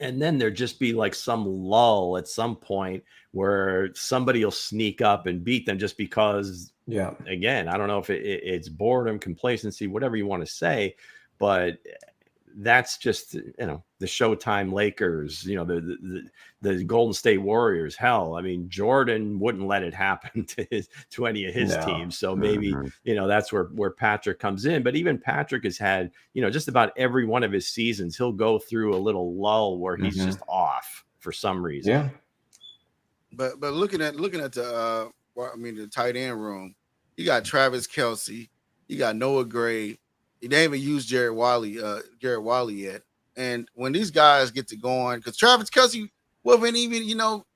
and then there just be like some lull at some point where somebody will sneak up and beat them just because. Yeah. Again, I don't know if it's boredom, complacency, whatever you want to say, but. That's just the Showtime Lakers, the Golden State Warriors. Hell, I mean Jordan wouldn't let it happen to any of his teams. So maybe that's where Patrick comes in. But even Patrick has had just about every one of his seasons. He'll go through a little lull where he's just off for some reason. Yeah. But looking at the tight end room, you got Travis Kelce, you got Noah Gray. They haven't used Garrett Wiley yet. And when these guys get to going, because Travis Kelce wasn't even,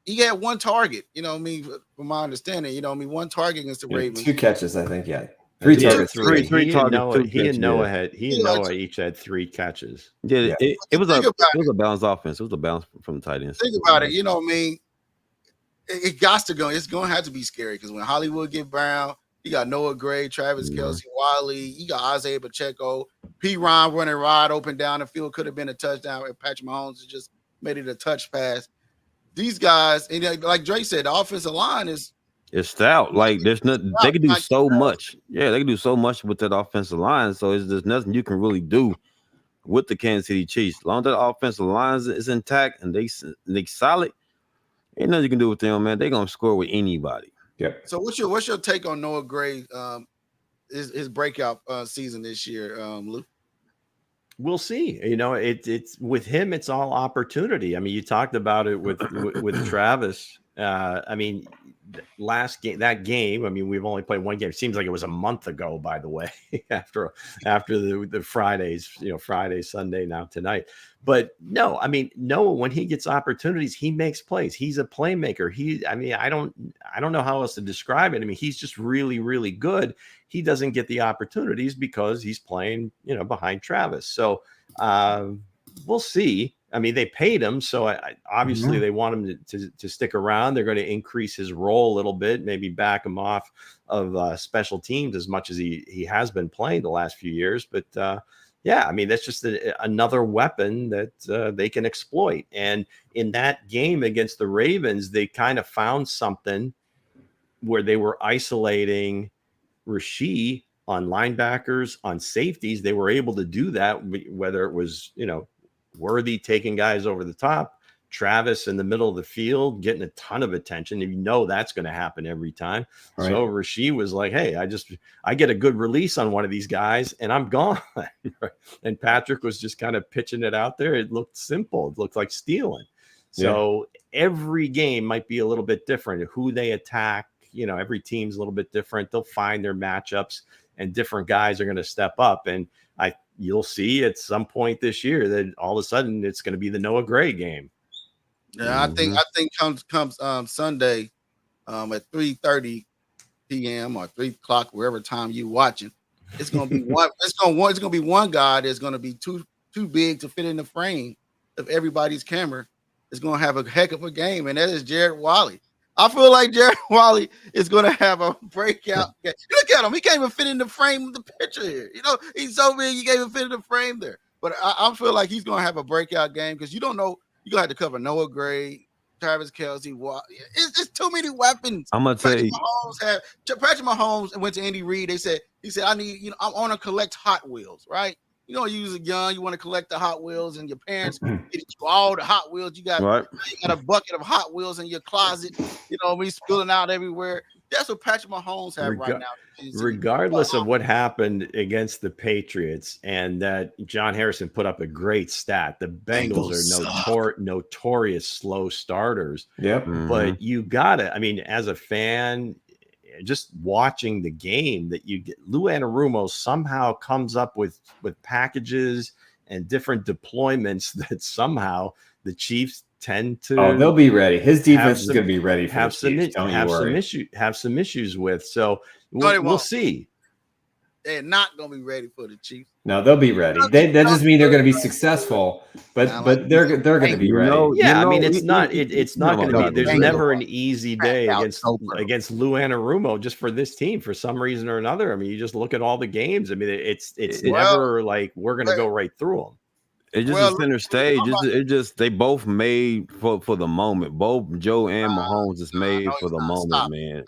he had one target, from my understanding, one target against the Ravens. 2 catches, I think, 3 targets. Three targets. He and Noah each had 3 catches. Yeah, it was a balanced offense. It was a balance from the tight ends. Think about it, it got to go. It's going to have to be scary because when Hollywood get Brown, you got Noah Gray, Travis Kelce, Wiley. You got Isaiah Pacheco, P. Ron running wide open down the field. Could have been a touchdown. And Patrick Mahomes just made it a touch pass. These guys, and like Drake said, the offensive line is stout. Like there's nothing they can do so much. Yeah, they can do so much with that offensive line. So there's nothing you can really do with the Kansas City Chiefs. As long as that offensive line is intact and they solid, ain't nothing you can do with them, man. They're gonna score with anybody. Yep. So what's your take on Noah Gray, his breakout season this year, Lou? We'll see. It's with him. It's all opportunity. I mean, you talked about it with Travis. Last game. I mean, we've only played one game. It seems like it was a month ago, by the way, after the Fridays, Friday, Sunday, now tonight. But no, I mean, Noah, when he gets opportunities, he makes plays. He's a playmaker. I don't know how else to describe it. I mean, he's just really, really good. He doesn't get the opportunities because he's playing, behind Travis. So we'll see. I mean, they paid him, so obviously they want him to stick around. They're going to increase his role a little bit, maybe back him off of special teams as much as he has been playing the last few years. But yeah, I mean, that's just another weapon that they can exploit. And in that game against the Ravens, they kind of found something where they were isolating Rasheed on linebackers, on safeties. They were able to do that, whether it was, Worthy taking guys over the top, Travis in the middle of the field getting a ton of attention. And that's going to happen every time. Right. So Rasheed was like, hey, I get a good release on one of these guys and I'm gone. And Patrick was just kind of pitching it out there. It looked simple. It looked like stealing. So every game might be a little bit different. Who they attack, every team's a little bit different. They'll find their matchups and different guys are going to step up. And you'll see at some point this year that all of a sudden it's going to be the Noah Gray game. Yeah, I think comes Sunday at 3:30 p.m. or 3 o'clock, wherever time you watching. It's going to be one. It's going to be one guy that's going to be too big to fit in the frame of everybody's camera. It's going to have a heck of a game, and that is Jared Wally. I feel like Jared Wally is going to have a breakout game. Look at him. He can't even fit in the frame of the picture here. He's so big, he can't even fit in the frame there. But I feel like he's going to have a breakout game because you don't know. You're going to have to cover Noah Gray, Travis Kelce. It's too many weapons. I'm going to tell you. Patrick Mahomes went to Andy Reid. He said, I need, I want to collect Hot Wheels, right? You was young, you want to collect the Hot Wheels, and your parents get you all the Hot Wheels. You got a bucket of Hot Wheels in your closet, we spilling out everywhere. That's what Patrick Mahomes have right now. Regardless of what happened against the Patriots, and that John Harrison put up a great stat, the Bengals are notorious slow starters. Yep. But you got to, as a fan, just watching the game, that you get Lou Anarumo somehow comes up with packages and different deployments that somehow the Chiefs tend to. Oh, they'll be ready. His defense is going to be ready for have some issues with. So we'll see. They're not going to be ready for the Chiefs. No, they'll be ready. That doesn't mean they're going to be successful, but they're going to be ready. It's not going to be. There's never an easy day against Lou Anarumo just for this team for some reason or another. You just look at all the games. It's never like we're going to go right through them. It's just a center stage. It just they both made for the moment. Both Joe and Mahomes is made for the moment, man.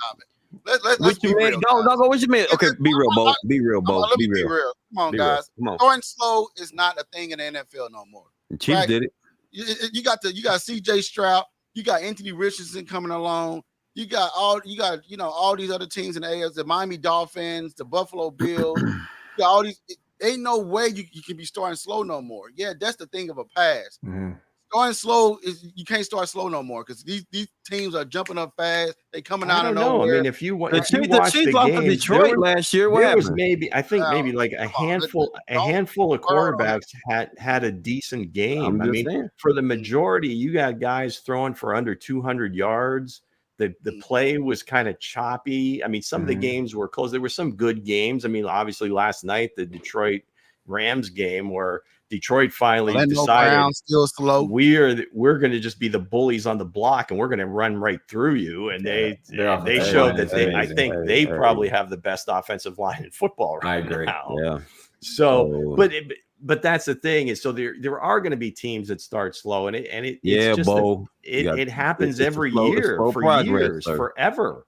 Let's be real. No, what you mean? Okay, be real, Bo. Be real, Bo. Be real. Come on, guys. Throwing slow is not a thing in the NFL no more. The Chiefs did it. You got CJ Stroud. You got Anthony Richardson coming along. You got all these other teams in the AFC, the Miami Dolphins, the Buffalo Bills. You got all these. Ain't no way you can be starting slow no more. Yeah, that's the thing of a pass. Starting slow is you can't start slow no more because these teams are jumping up fast. They coming out of nowhere. If you watch the Chiefs off of Detroit last year, there was maybe like a handful of quarterbacks had a decent game. For the majority, you got guys throwing for under 200 yards. The play was kind of choppy. Some of the games were close. There were some good games. Obviously last night, the Detroit Rams game where Detroit finally decided still slow. We're going to just be the bullies on the block and we're going to run right through you. And they showed that they probably have the best offensive line in football right now. Yeah. So, but that's the thing is, so there are going to be teams that start slow, and it happens every year for years, forever.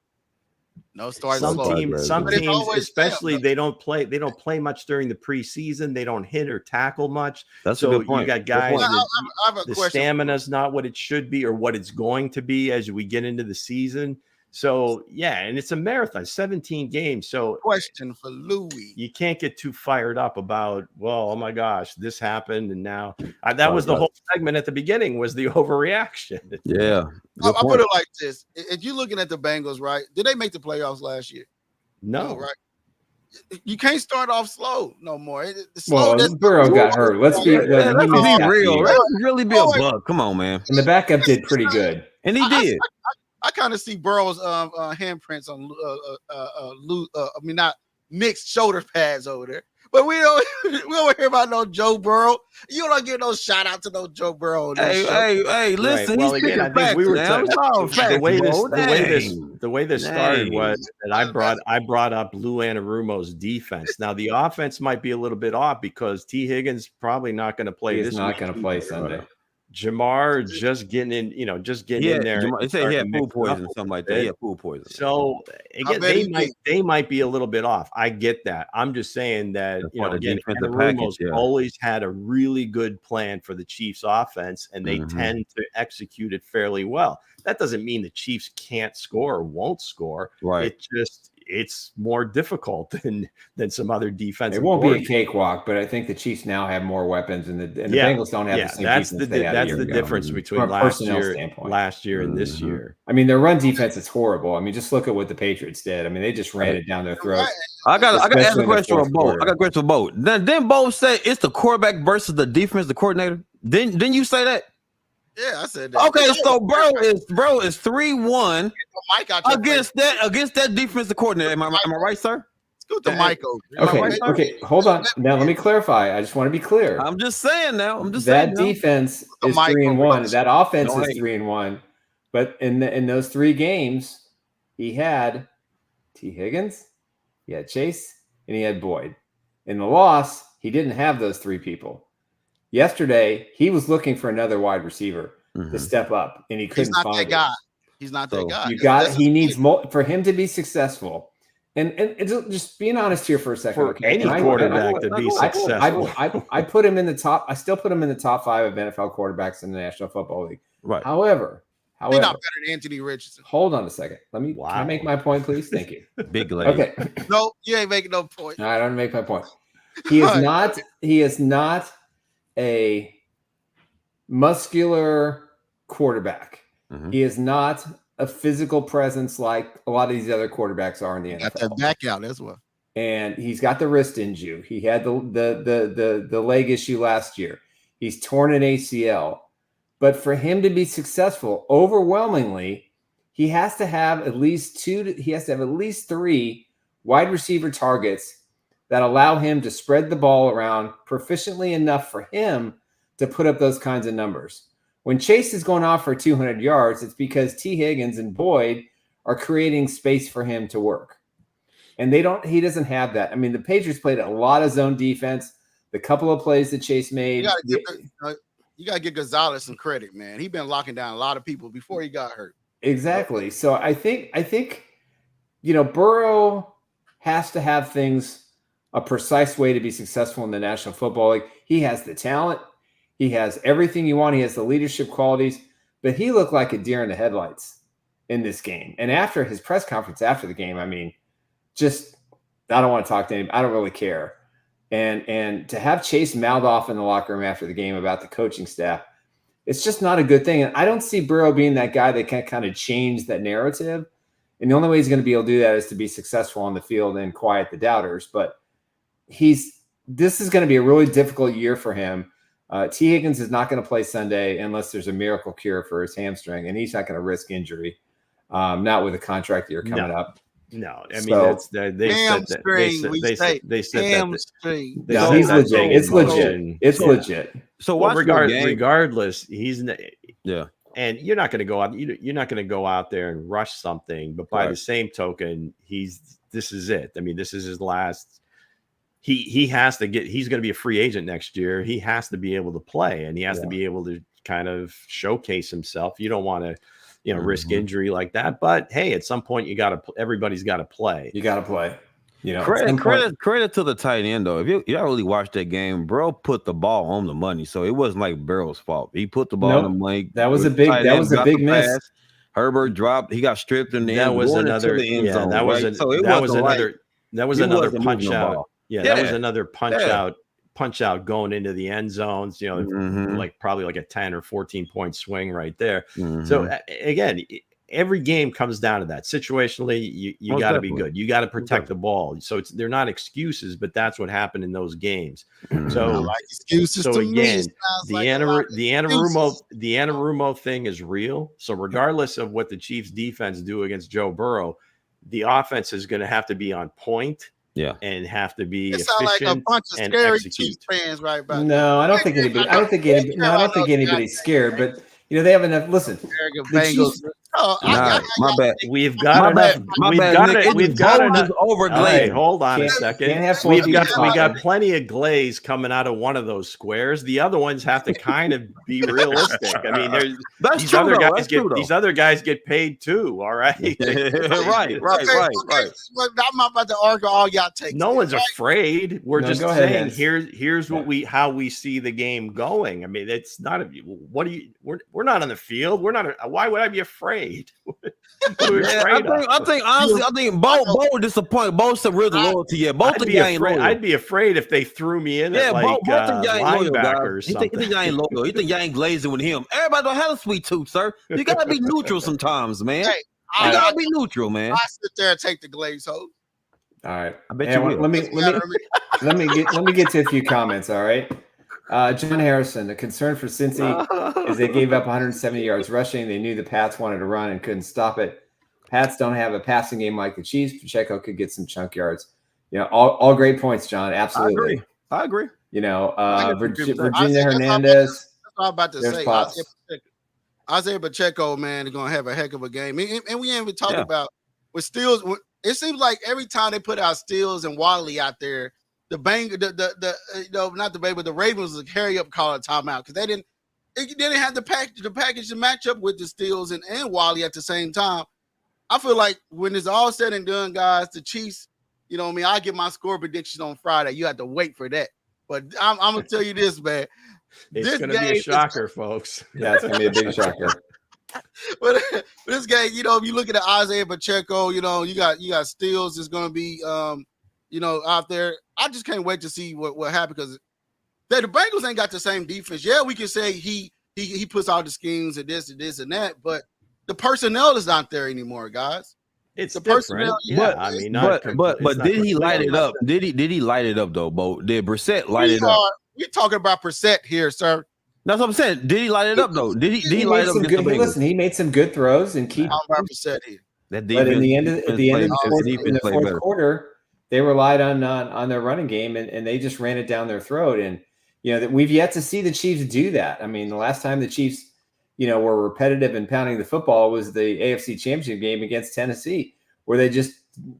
No start. Some teams, especially they don't play much during the preseason. They don't hit or tackle much. That's a good point. You got guys. The stamina's not what it should be or what it's going to be as we get into the season. So, and it's a marathon, 17 games. So, question for Louis. You can't get too fired up about, well, oh my gosh, this happened. And now that was the whole segment at the beginning was the overreaction. Yeah. I'll put it like this. If you're looking at the Bengals, right, did they make the playoffs last year? No. Right? You can't start off slow no more. Burrow got hurt. Let's be real. Let's really be a bug. Come on, man. And the backup did pretty good. And he did. I kind of see Burrow's handprints on not Nick's shoulder pads over there. But we don't hear about no Joe Burrow. You don't get no shout out to no Joe Burrow. Hey, listen. Right. Well, again, I think we were the way this started was that I brought up Lou Anarumo's defense. Now the offense might be a little bit off because T. Higgins probably not going to play. He's not going to play Sunday. Jamar just getting in, in there. They say he had food poison, something like that. He had food poison. So again, they might be a little bit off. I get that. I'm just saying that again, Anarumo's always had a really good plan for the Chiefs offense, and they tend to execute it fairly well. That doesn't mean the Chiefs can't score or won't score. Right. It's more difficult than some other defensive. It won't be a cakewalk, but I think the Chiefs now have more weapons, and the Bengals don't have the same that's defense that's the difference between last year and this year. I mean, their run defense is horrible. I mean, just look at what the Patriots did. I mean, they just ran it down their throat. I got to ask a question for Bo. I got a question for Bo. Then Bo say it's the quarterback versus the defense, the coordinator. Didn't you say that? Yeah, I said that. Okay, so bro is 3-1 against that defensive coordinator. Am I right, sir? Scoot the mic over. Okay, hold on. Now let me clarify. I just want to be clear. I'm just saying now. That defense is 3-1. That offense is 3-1. But in those 3 games, he had T. Higgins, he had Chase, and he had Boyd. In the loss, he didn't have those 3 people. Yesterday, he was looking for another wide receiver to step up, and he couldn't find it. He's not that guy. He needs more for him to be successful. And just being honest here for a second. For any quarterback to be successful, I put him in the top. I still put him in the top 5 of NFL quarterbacks in the National Football League. Right. However, he's not better than Anthony Richardson. Hold on a second. Can I make my point, please? Thank you. Big lady. Okay. No, you ain't making no point. All right, I'm gonna make my point. He is not a muscular quarterback. He is not a physical presence like a lot of these other quarterbacks are in the NFL. Got that back out as well. And he's got the wrist injury. He had the leg issue last year. He's torn an ACL. But for him to be successful, overwhelmingly, he has to have at least 3 wide receiver targets that allow him to spread the ball around proficiently enough for him to put up those kinds of numbers. When Chase is going off for 200 yards, it's because T. Higgins and Boyd are creating space for him to work. And he doesn't have that. I mean, the Patriots played a lot of zone defense. The couple of plays that Chase made. You got to give Gonzalez some credit, man. He's been locking down a lot of people before he got hurt. Exactly. So I think Burrow has to have things a precise way to be successful in the National Football League. He has the talent. He has everything you want. He has the leadership qualities. But he looked like a deer in the headlights in this game. And after his press conference after the game, I mean, I don't want to talk to anybody. I don't really care. And to have Chase mouth off in the locker room after the game about the coaching staff, it's just not a good thing. And I don't see Burrow being that guy that can kind of change that narrative. And the only way he's going to be able to do that is to be successful on the field and quiet the doubters. But this is going to be a really difficult year for him. T. Higgins is not going to play Sunday unless there's a miracle cure for his hamstring, and he's not going to risk injury. Not with a contract year coming up. No, I mean they said hamstring. No, he's legit. It's legit. It's legit. So regardless, he's and you're not going to go out. You're not going to go out there and rush something. But by the same token, this is it. I mean, this is his last. He has to get. He's going to be a free agent next year. He has to be able to play, and he has to be able to kind of showcase himself. You don't want to, risk injury like that. But hey, at some point, everybody's got to play. You got to play. Credit to the tight end though. If you really watched that game, bro put the ball on the money, so it wasn't like Burrow's fault. He put the ball on the money. That was a big miss. Pass. Herbert dropped. He got stripped in the end. That was another zone. That was another punch out. Yeah, that was another punch out going into the end zones. Probably like a 10 or 14 point swing right there. So again, every game comes down to that. Situationally, you got to be good. You got to protect the ball. So they're not excuses, but that's what happened in those games. So, excuses. So again, the Anarumo thing is real. So regardless of what the Chiefs defense do against Joe Burrow, the offense is going to have to be on point. and have to be it sounds like a bunch of scary Chiefs fans right about No, I don't think anybody. I don't think anybody's scared. But they have enough. Listen, the Chiefs. My bad. We've got enough. We've got enough over glaze. Hold on a second. We got plenty of glaze coming out of one of those squares. The other ones have to kind of be realistic. I mean, these other guys get paid too. All right. Right. I'm not about to argue all y'all take. No one's afraid. We're just saying here's how we see the game going. I mean, it's not we're not on the field. Why would I be afraid? I think both disappointed. Both some real loyalty. Yeah, both of you ain't loyal. I'd be afraid if they threw me in at like linebacker or something. You think y'all ain't loyal? You think y'all ain't glazing with him? Everybody don't have a sweet tooth, sir. You gotta be neutral sometimes, man. You gotta be neutral, man. I sit there and take the glaze hose. All right, I bet you will. Let me get to a few comments. All right. John Harrison, the concern for Cincy is they gave up 170 yards rushing. They knew the Pats wanted to run and couldn't stop it. Pats don't have a passing game like the Chiefs. Pacheco could get some chunk yards. All great points, John. Absolutely. I agree. Virginia Hernandez. That's what I'm about to say. Isaiah Pacheco, man, is going to have a heck of a game. And we ain't even talking about with Steals. It seems like every time they put out Steals and Wadley out there, the Ravens would carry up, call a timeout because they didn't have the package to match up with the Steals and Wally at the same time. I feel like when it's all said and done, guys, the Chiefs, I get my score prediction on Friday. You have to wait for that. But I'm gonna tell you this, man. It's gonna be a shocker, folks. Yeah, it's gonna be a big shocker. But this game, if you look at the Isaiah Pacheco, you got Steals is gonna be out there. I just can't wait to see what happens because the Bengals ain't got the same defense. Yeah, we can say he puts out the schemes and this and that, but the personnel is not there anymore, guys. It's the different. personnel. But did he light it up? Did he light it up though, Bo? Did Brissett light it up? We're talking about Brissett here, sir. That's what I'm saying. Did he light it up though? Did he light it up? Listen, he made some good throws and keep. Brissett here. But in the fourth quarter, they relied on their running game and they just ran it down their throat. And that we've yet to see the Chiefs do that. I mean, the last time the Chiefs, were repetitive and pounding the football was the AFC Championship game against Tennessee, where they just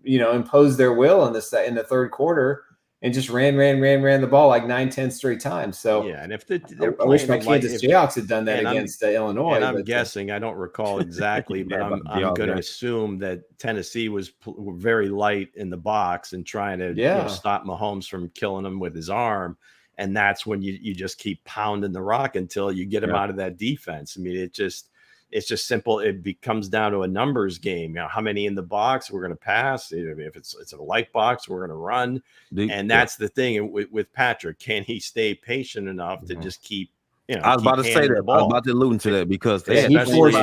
imposed their will in the third quarter and just ran the ball like 9-10 straight times. So and if I wish my Kansas Jayhawks had done that against Illinois. And I'm guessing, I don't recall exactly, but I'm going to assume that Tennessee was very light in the box and trying to stop Mahomes from killing him with his arm. And that's when you just keep pounding the rock until you get him out of that defense. I mean, it's just simple. It becomes down to a numbers game. How many in the box we're going to pass? If it's a light box, we're going to run. And that's the thing with Patrick. Can he stay patient enough to just keep? I was about to say that. I was about to allude to that because he forced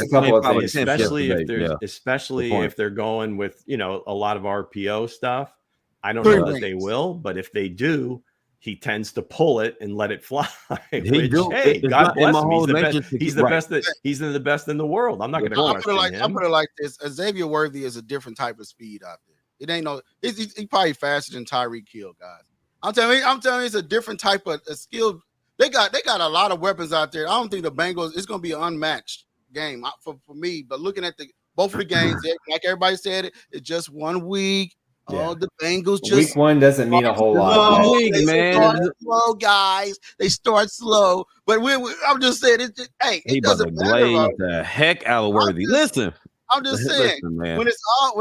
a couple of things, especially if they're going with a lot of RPO stuff. I don't know that they will, but if they do, he tends to pull it and let it fly. God bless him. He's the best. He's the best in the world. I'm not going to question him. I'm put it like this: Xavier Worthy is a different type of speed out there. It ain't he's probably faster than Tyreek Hill, guys. I'm telling you, it's a different type of skill. They got a lot of weapons out there. I don't think the Bengals. It's going to be an unmatched game for me. But looking at both of the games, like everybody said, it's just 1 week. Oh, the Bengals just week one doesn't mean a whole lot. Slow, guys. They start slow, but I'm just saying, he doesn't glaze the heck out of Worthy. Listen, I'm just saying, man. When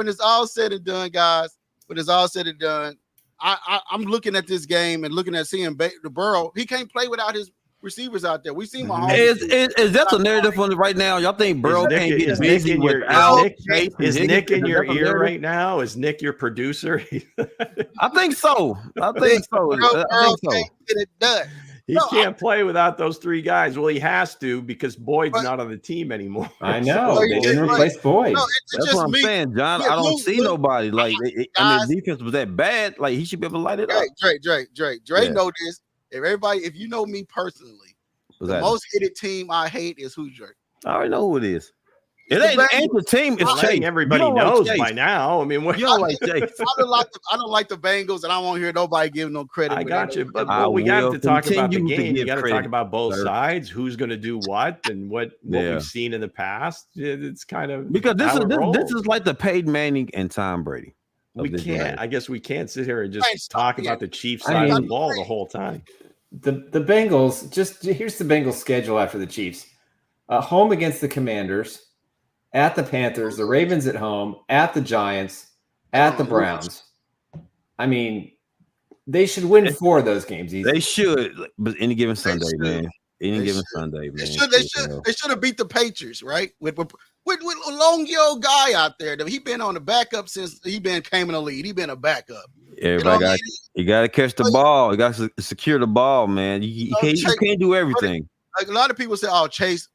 it's all said and done, guys. When it's all said and done, I'm looking at this game and looking at seeing the Burrow. He can't play without his receivers out there. We see Mahomes. Is that the narrative on it right now? Y'all think Burrow can't get busy without? Is Nick in your ear right now? Is Nick your producer? I think so. I think so. Can't get it done. He can't play without those three guys. Well, he has to because Boyd's not on the team anymore. I know. They didn't replace Boyd. No, that's what I'm saying, John. I don't see nobody. Like, his defense was that bad. Like, he should be able to light it up. Drake know this. If you know me personally, the most hated team I hate is who, Drake? I already know who it is. It ain't the team. It's Chase. Everybody knows by now. I mean, you don't like Chase. I don't like the Bengals, and I won't hear nobody give no credit. I got you, but we got to talk about the game. You got to talk about both sides. Who's going to do what, and what we've seen in the past. It's kind of because this is like the Peyton Manning and Tom Brady. We can't. I guess we can't sit here and just talk about the Chiefs side of the ball the whole time. The Bengals. Here's the Bengals schedule after the Chiefs: home against the Commanders. At the Panthers, the Ravens at home, at the Giants, at the Browns. I mean, they should win 4 of those games easily. They should, but any given Sunday, man. Any given Sunday, man. They should have beat the Patriots, right? With a long old guy out there. He been on the backup since came in the lead. He been a backup. Everybody you got to catch the ball. You got to secure the ball, man. You can't do everything. Like a lot of people say, "Oh, Chase,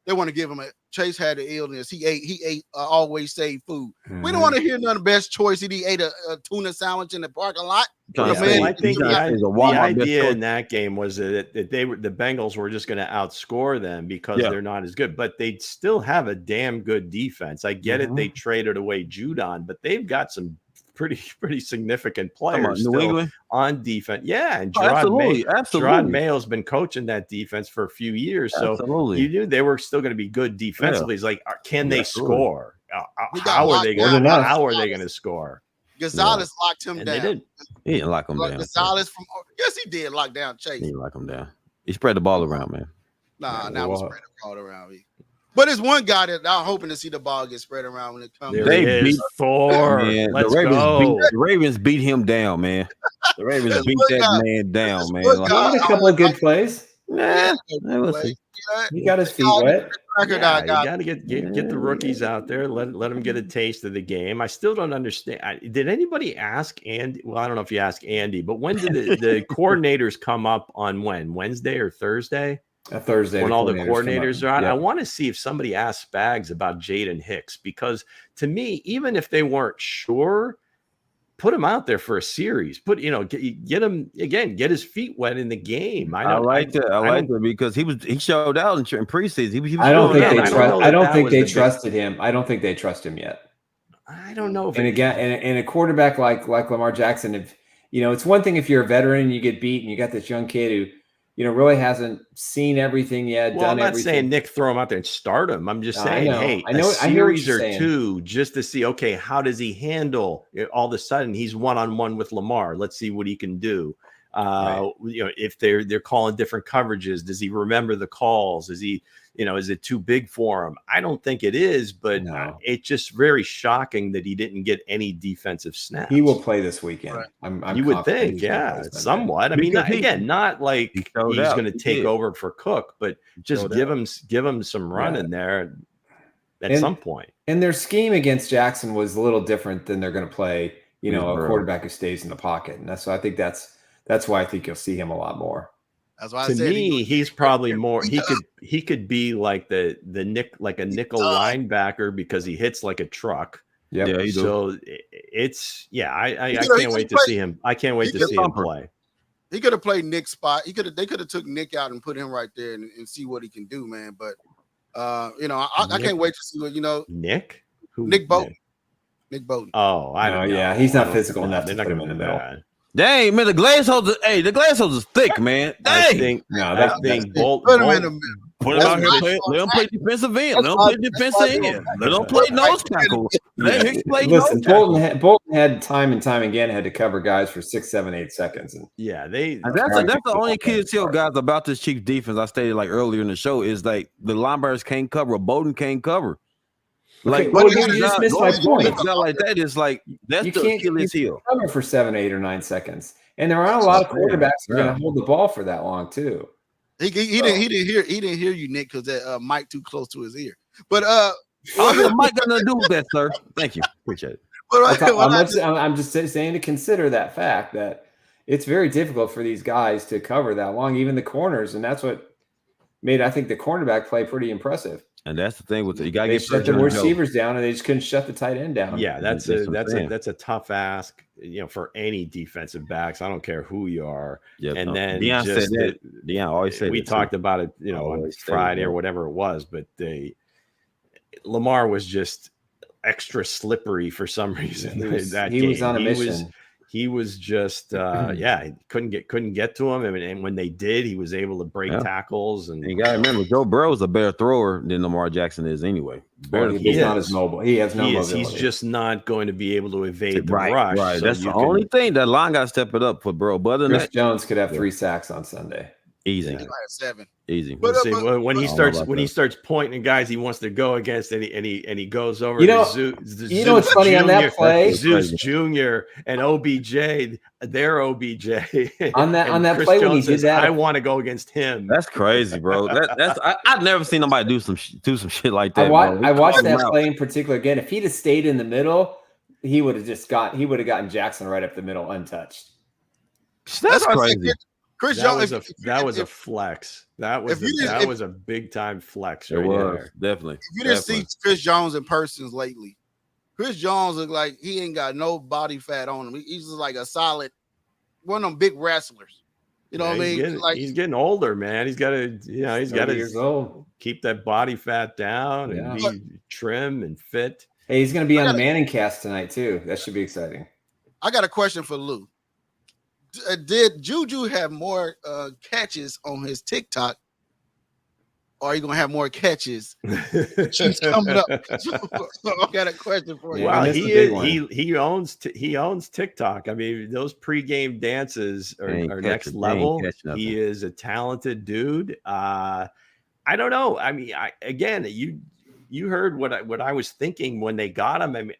they want to give him a." Chase had the illness. He ate always saved food. Mm-hmm. We don't want to hear none of the best choice. He ate a tuna sandwich in the parking lot. I think the idea in that game was that the Bengals were just going to outscore them because they're not as good, but they still have a damn good defense. I get it. They traded away Judon, but they've got some pretty significant players still on defense. Yeah, and Gerard Mayo's been coaching that defense for a few years, so you knew they were still going to be good defensively. It's like, can they score? How are they going to score? Gonzalez locked him down. They did. He didn't lock him down. Gonzalez yes, he did lock down Chase. He didn't lock him down. He spread the ball around, man. Now we spread the ball around. But it's one guy that I'm hoping to see the ball get spread around when it comes. They beat Thor. The Ravens beat him down, man. The Ravens beat that man down, man. He had a couple of good plays. Let's see. He got his feet wet. You got to get the rookies out there. Let them get a taste of the game. I still don't understand. Did anybody ask Andy? Well, I don't know if you asked Andy, but when did the coordinators come up on Wednesday or Thursday? A Thursday when all the coordinators are out. I want to see if somebody asked Spags about Jaden Hicks, because to me, even if they weren't sure, put him out there for a series. Get him again, get his feet wet in the game. I like that because he showed out in preseason. I don't think they trusted him. I don't think they trust him yet. I don't know. And a quarterback like Lamar Jackson, if it's one thing if you're a veteran and you get beat and you got this young kid who really hasn't seen everything yet. Well, I'm not saying Nick throw him out there and start him. I'm just saying, a series or two just to see, okay, how does he handle it? All of a sudden he's one-on-one with Lamar. Let's see what he can do. If they're calling different coverages, does he remember the calls? Is he, is it too big for him? I don't think it is, but it's just very shocking that he didn't get any defensive snaps. He will play this weekend. Right. You would think, somewhat. I mean, not like he's going to take over for Cook, but just give him some run in there at some point. And their scheme against Jackson was a little different than they're going to play, a quarterback who stays in the pocket. And I think that's why I think you'll see him a lot more. That's why to me, he's probably more. He could be like the like a nickel linebacker because he hits like a truck. Yeah. So it's I can't wait to see him. I can't wait to see him play. He could have played Nick's spot. They could have took Nick out and put him right there and see what he can do, man. But I can't wait to see what Nick. Nick Bolton. Nick Bolton. Oh, I don't know. Yeah, he's not physical enough to put him in the middle. Dang, man, the glass hose is thick, man. Dang. I think Bolton. Put him in the middle. Put him out here. Let him play defensive end. Let him play defensive end. Let him play nose tackle. Let him play nose tackle. Bolton had time and time again had to cover guys for 6, 7, 8 seconds. And that's the only key to tell guys about this Chiefs defense. I stated like earlier in the show is like the linebackers can't cover. Bolton can't cover. Like, you just missed my point. Like that is like that's the Achilles heel. Cover for 7, 8, or 9 seconds, and there aren't a lot of quarterbacks who are going to hold the ball for that long too. He didn't hear you, Nick, because that mic too close to his ear. But the mic got nothing to do with that, sir. Thank you, appreciate it. I'm just saying to consider that fact that it's very difficult for these guys to cover that long, even the corners, and that's what made I think the cornerback play pretty impressive. And that's the thing with it. You got to get shut the receivers down, and they just couldn't shut the tight end down. Yeah, that's a tough ask, for any defensive backs. I don't care who you are. Yep. And then Deion always said we talked about it, on Friday or whatever it was, but Lamar was just extra slippery for some reason. He was on a mission. He was just he couldn't get to him, and when they did, he was able to break tackles. And you gotta remember, Joe Burrow's a better thrower than Lamar Jackson is anyway. He's not as mobile. He has no mobility. He's just not going to be able to evade the rush. Right. So that's the only thing. That line got to step it up for Burrow. But other than Chris Jones could have 3 sacks on Sunday. Easy. He might have 7. Easy. But when he starts pointing at guys he wants to go against, and he goes over what's funny on that play? Zeus Jr. and OBJ, their OBJ. On that Chris play Jones when he did that, I want to go against him. That's crazy, bro. I've never seen somebody do some shit like that. I watched that play in particular again. If he'd have stayed in the middle, he would have gotten Jackson right up the middle untouched. That's crazy. Chris Jones, that was a flex. That was a big time flex. It was definitely. If you didn't see Chris Jones in person lately, Chris Jones looked like he ain't got no body fat on him. He's just like a solid one of them big wrestlers. You know what I mean? He's getting older, man. He's got to keep that body fat down and be trim and fit. Hey, he's going to be on the Manning cast tonight too. That should be exciting. I got a question for Lou. Did Juju have more catches on his TikTok, or are you gonna have more catches? She's coming up. So I got a question for you. Well, he owns TikTok. I mean, those pregame dances are next level. He is a talented dude. I don't know. I mean, you heard what I was thinking when they got him. I mean,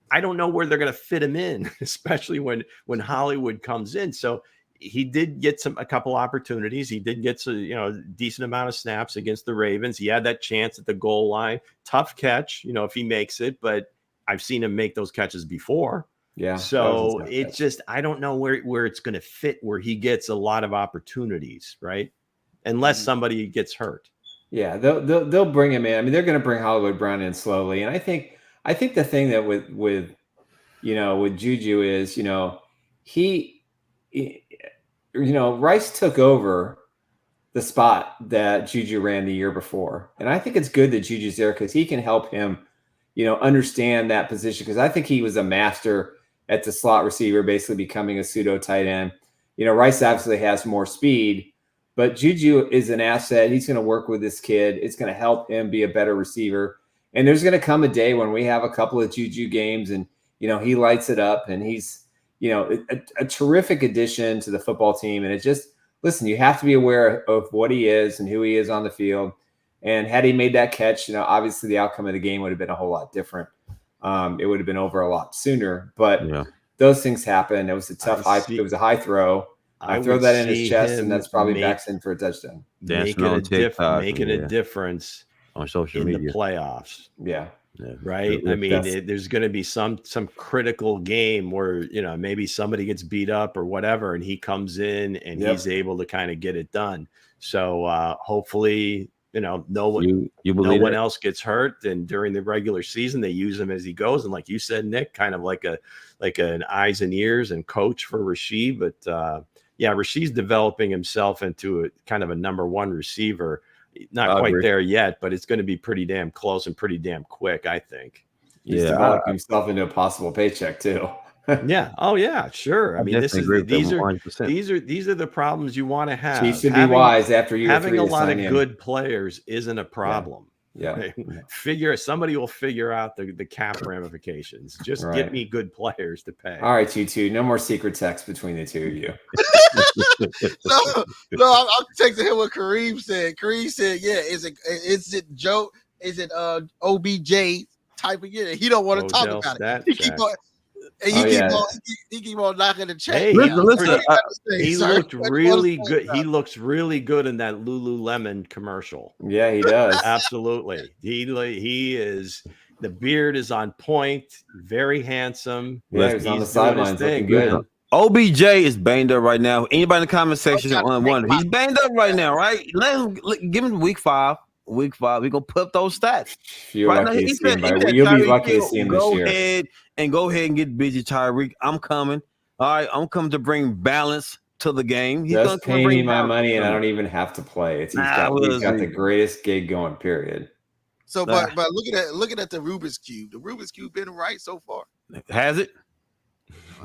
I don't know where they're going to fit him in, especially when Hollywood comes in. So he did get a couple opportunities. He did get a decent amount of snaps against the Ravens. He had that chance at the goal line. Tough catch, if he makes it, but I've seen him make those catches before. Yeah. So it's just, I don't know where it's going to fit, where he gets a lot of opportunities, right? Unless somebody gets hurt. Yeah, they'll bring him in. I mean, they're going to bring Hollywood Brown in slowly, and I think the thing that with Juju is, Rice took over the spot that Juju ran the year before. And I think it's good that Juju's there because he can help him, understand that position. Because I think he was a master at the slot receiver, basically becoming a pseudo tight end. Rice obviously has more speed, but Juju is an asset. He's going to work with this kid. It's going to help him be a better receiver. And there's going to come a day when we have a couple of Juju games and, he lights it up and he's, a terrific addition to the football team. And it just, listen, you have to be aware of what he is and who he is on the field. And had he made that catch, obviously the outcome of the game would have been a whole lot different. It would have been over a lot sooner, but those things happen. It was a it was a high throw. I throw that in his chest and that's probably backs in for a touchdown. Making a difference on social media in the playoffs. Yeah. Right. I mean, there's going to be some critical game where, maybe somebody gets beat up or whatever, and he comes in and he's able to kind of get it done. So hopefully, no one else gets hurt. And during the regular season, they use him as he goes. And like you said, Nick, kind of like an eyes and ears and coach for Rasheed. But Rasheed's developing himself into a kind of a number one receiver. Not quite there yet, but it's going to be pretty damn close and pretty damn quick, I think. He's developing himself into a possible paycheck too. Yeah. Oh yeah, sure. I mean, these are the problems you want to have. He should be wise after you having a lot of good players isn't a problem. Yeah. Somebody will figure out the cap ramifications. Just get me good players to pay. All right, you two. No more secret text between the two of you. No, I'm texting him what Kareem said. Kareem said, "Yeah, is it Joe? Is it OBJ type of year?" He don't want to talk about it. He keep on knocking the check. Hey, listen, he looked really good. He looks really good in that Lululemon commercial. Yeah, he does. Absolutely. He is. The beard is on point. Very handsome. Yeah, he's on the sidelines looking good. Man. OBJ is banged up right now. Anybody in the comment section wonder? He's banged up right now, right? Give him week 5. Week 5, we're gonna put up those stats. You'll be lucky to see him this year. Go ahead and get busy, Tyreek. I'm coming. All right, I'm coming to bring balance to the game. He's just pay me my money, and I don't even have to play. He's got the greatest gig going. Period. So, but looking at the Rubik's Cube. The Rubik's Cube been right so far. Has it?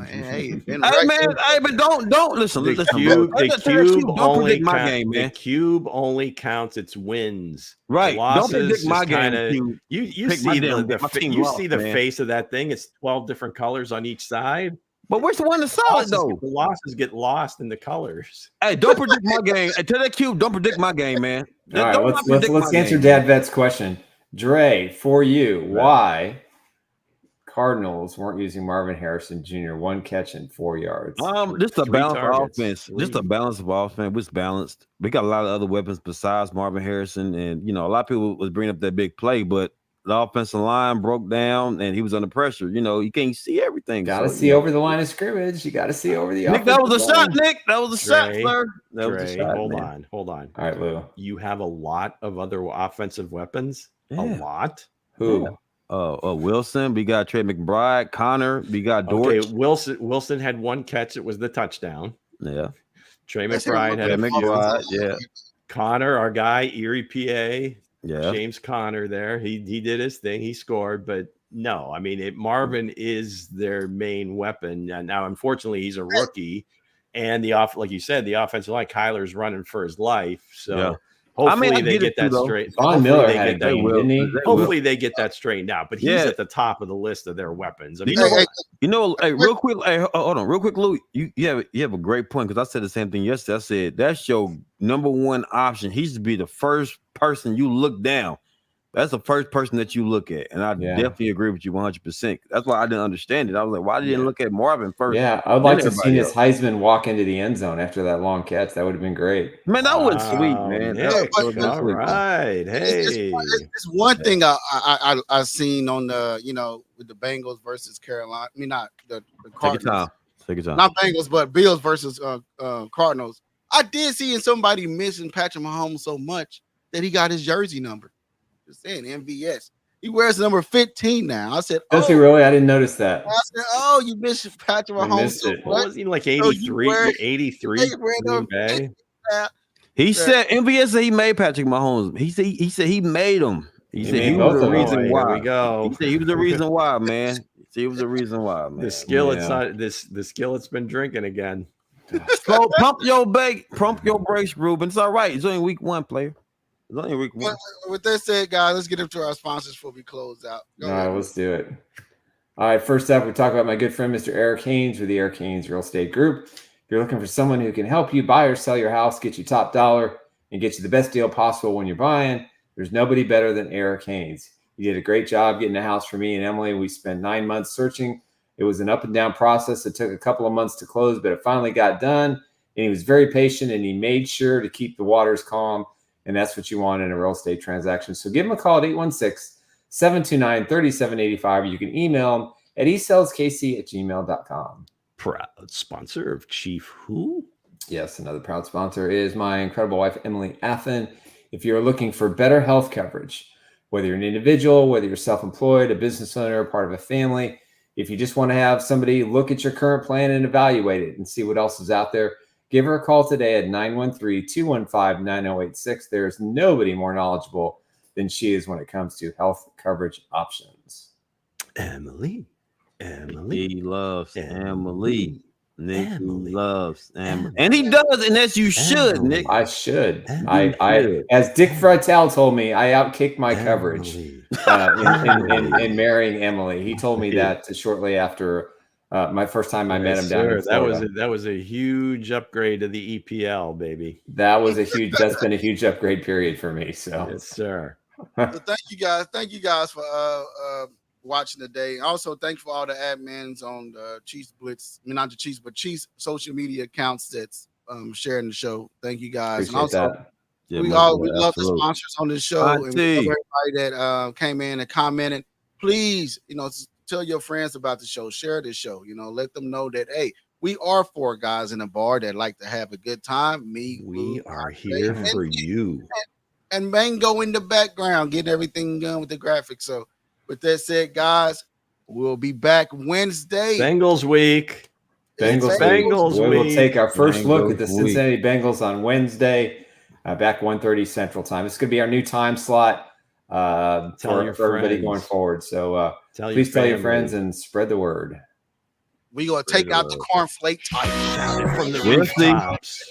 Hey, it's been Hey right. man, hey, but don't listen. The Listen, cube, bro. the cube Don't only predict my game, man. The cube only counts its wins. Right. Losses, don't predict my kinda, game. You see the face of that thing. It's 12 different colors on each side. But which one is solid though? The losses get lost in the colors. Hey, don't predict my game. Hey, tell that cube, don't predict my game, man. All right, let's answer Dad Vet's question. Dre, for you, why Cardinals weren't using Marvin Harrison Jr. 1 catch and 4 yards? Just a balanced offense. Just a balance of offense. It's balanced. We got a lot of other weapons besides Marvin Harrison, and a lot of people was bringing up that big play, but the offensive line broke down, and he was under pressure. You can't see everything. Got to see over the line of scrimmage. You got to see over the. Nick, that was a shot, Nick. That was a shot, sir. That was a shot. Hold on. All right, Lou. You have a lot of other offensive weapons. Yeah. A lot. Who? Yeah. Wilson. We got Trey McBride. Connor. We got Dortch. Okay, Wilson had 1 catch. It was the touchdown. Yeah. Trey McBride had McBride. Yeah. Connor, our guy, Erie, PA. Yeah. James Conner there. He did his thing. He scored, but no, I mean, Marvin is their main weapon. And now, unfortunately, he's a rookie. And like you said, the offensive line, Kyler's running for his life. So hopefully they get that straight. Von Miller had a game, didn't he? Hopefully they get that straightened out. But he's at the top of the list of their weapons. I mean, hey, real quick, hold on, real quick, Lou. You have a great point, because I said the same thing yesterday. I said that's your number 1 option. He should be the first person you look down. That's the first person that you look at, and I definitely agree with you 100%. That's why I didn't understand it. I was like, why didn't you look at Marvin first? Yeah, I would like to have seen his Heisman walk into the end zone after that long catch. That would have been great. Man, that was sweet, man. All right, hey, it's one thing I seen on the with the Bengals versus Carolina. I mean, not the Cardinals. Take your time. Not Bengals, but Bills versus Cardinals. I did see somebody missing Patrick Mahomes so much that he got his jersey number. Just saying, MVS. He wears number 15 now. I said, does he really? I didn't notice that. I said, oh, you missed Patrick Mahomes. So what was he like 83? 83. He said MVS said he made Patrick Mahomes. He said he made him. He said he was the reason why. There we go. He said he was the reason why, man. He was the reason why, man. The skillet's been drinking again. So pump your brakes, Ruben. It's all right. It's only week 1, player. It's only week 1. With that said, guys, let's get into our sponsors before we close out. All right, let's do it. All right, first up, we talk about my good friend, Mr. Eric Haynes with the Eric Haynes Real Estate Group. If you're looking for someone who can help you buy or sell your house, get you top dollar, and get you the best deal possible when you're buying, there's nobody better than Eric Haynes. He did a great job getting a house for me and Emily. We spent 9 months searching. It was an up and down process. It took a couple of months to close, but it finally got done. And he was very patient, and he made sure to keep the waters calm. And that's what you want in a real estate transaction. So give him a call at 816-729-3785. You can email him at esellskc@gmail.com. Proud sponsor of Chief Who? Yes, another proud sponsor is my incredible wife, Emily Athan. If you're looking for better health coverage, whether you're an individual, whether you're self-employed, a business owner, part of a family, if you just want to have somebody look at your current plan and evaluate it and see what else is out there, give her a call today at 913-215-9086. There's nobody more knowledgeable than she is when it comes to health coverage options. Emily. He loves Emily. Nick loves Emily. And he does, and as you should, Nick. I should. I as Dick Fratelli told me, I outkicked my coverage in marrying Emily. He told me that shortly after my first time I met him down in Florida. That was a huge upgrade to the EPL, baby. That's been a huge upgrade period for me. So yes, sir. So thank you guys for watching today. Also, thanks for all the admins on the Chiefs Blitz. I mean, not the Chiefs, but Chiefs social media accounts that's sharing the show. Thank you guys. Appreciate and also that. we love the sponsors on this show, and we love everybody that came in and commented. Please, tell your friends about the show. Share this show. Let them know that, hey, we are 4 guys in a bar that like to have a good time. We are here for you. And Mango in the background, getting everything done with the graphics. So with that said, guys, we'll be back Wednesday. Bengals week. Bengals week. We will take our first look at the Cincinnati Bengals on Wednesday, back 1:30 Central Time. This is going to be our new time slot. for everybody going forward. So please tell your friends and spread the word. We're going to take out the cornflake type from the rooftops.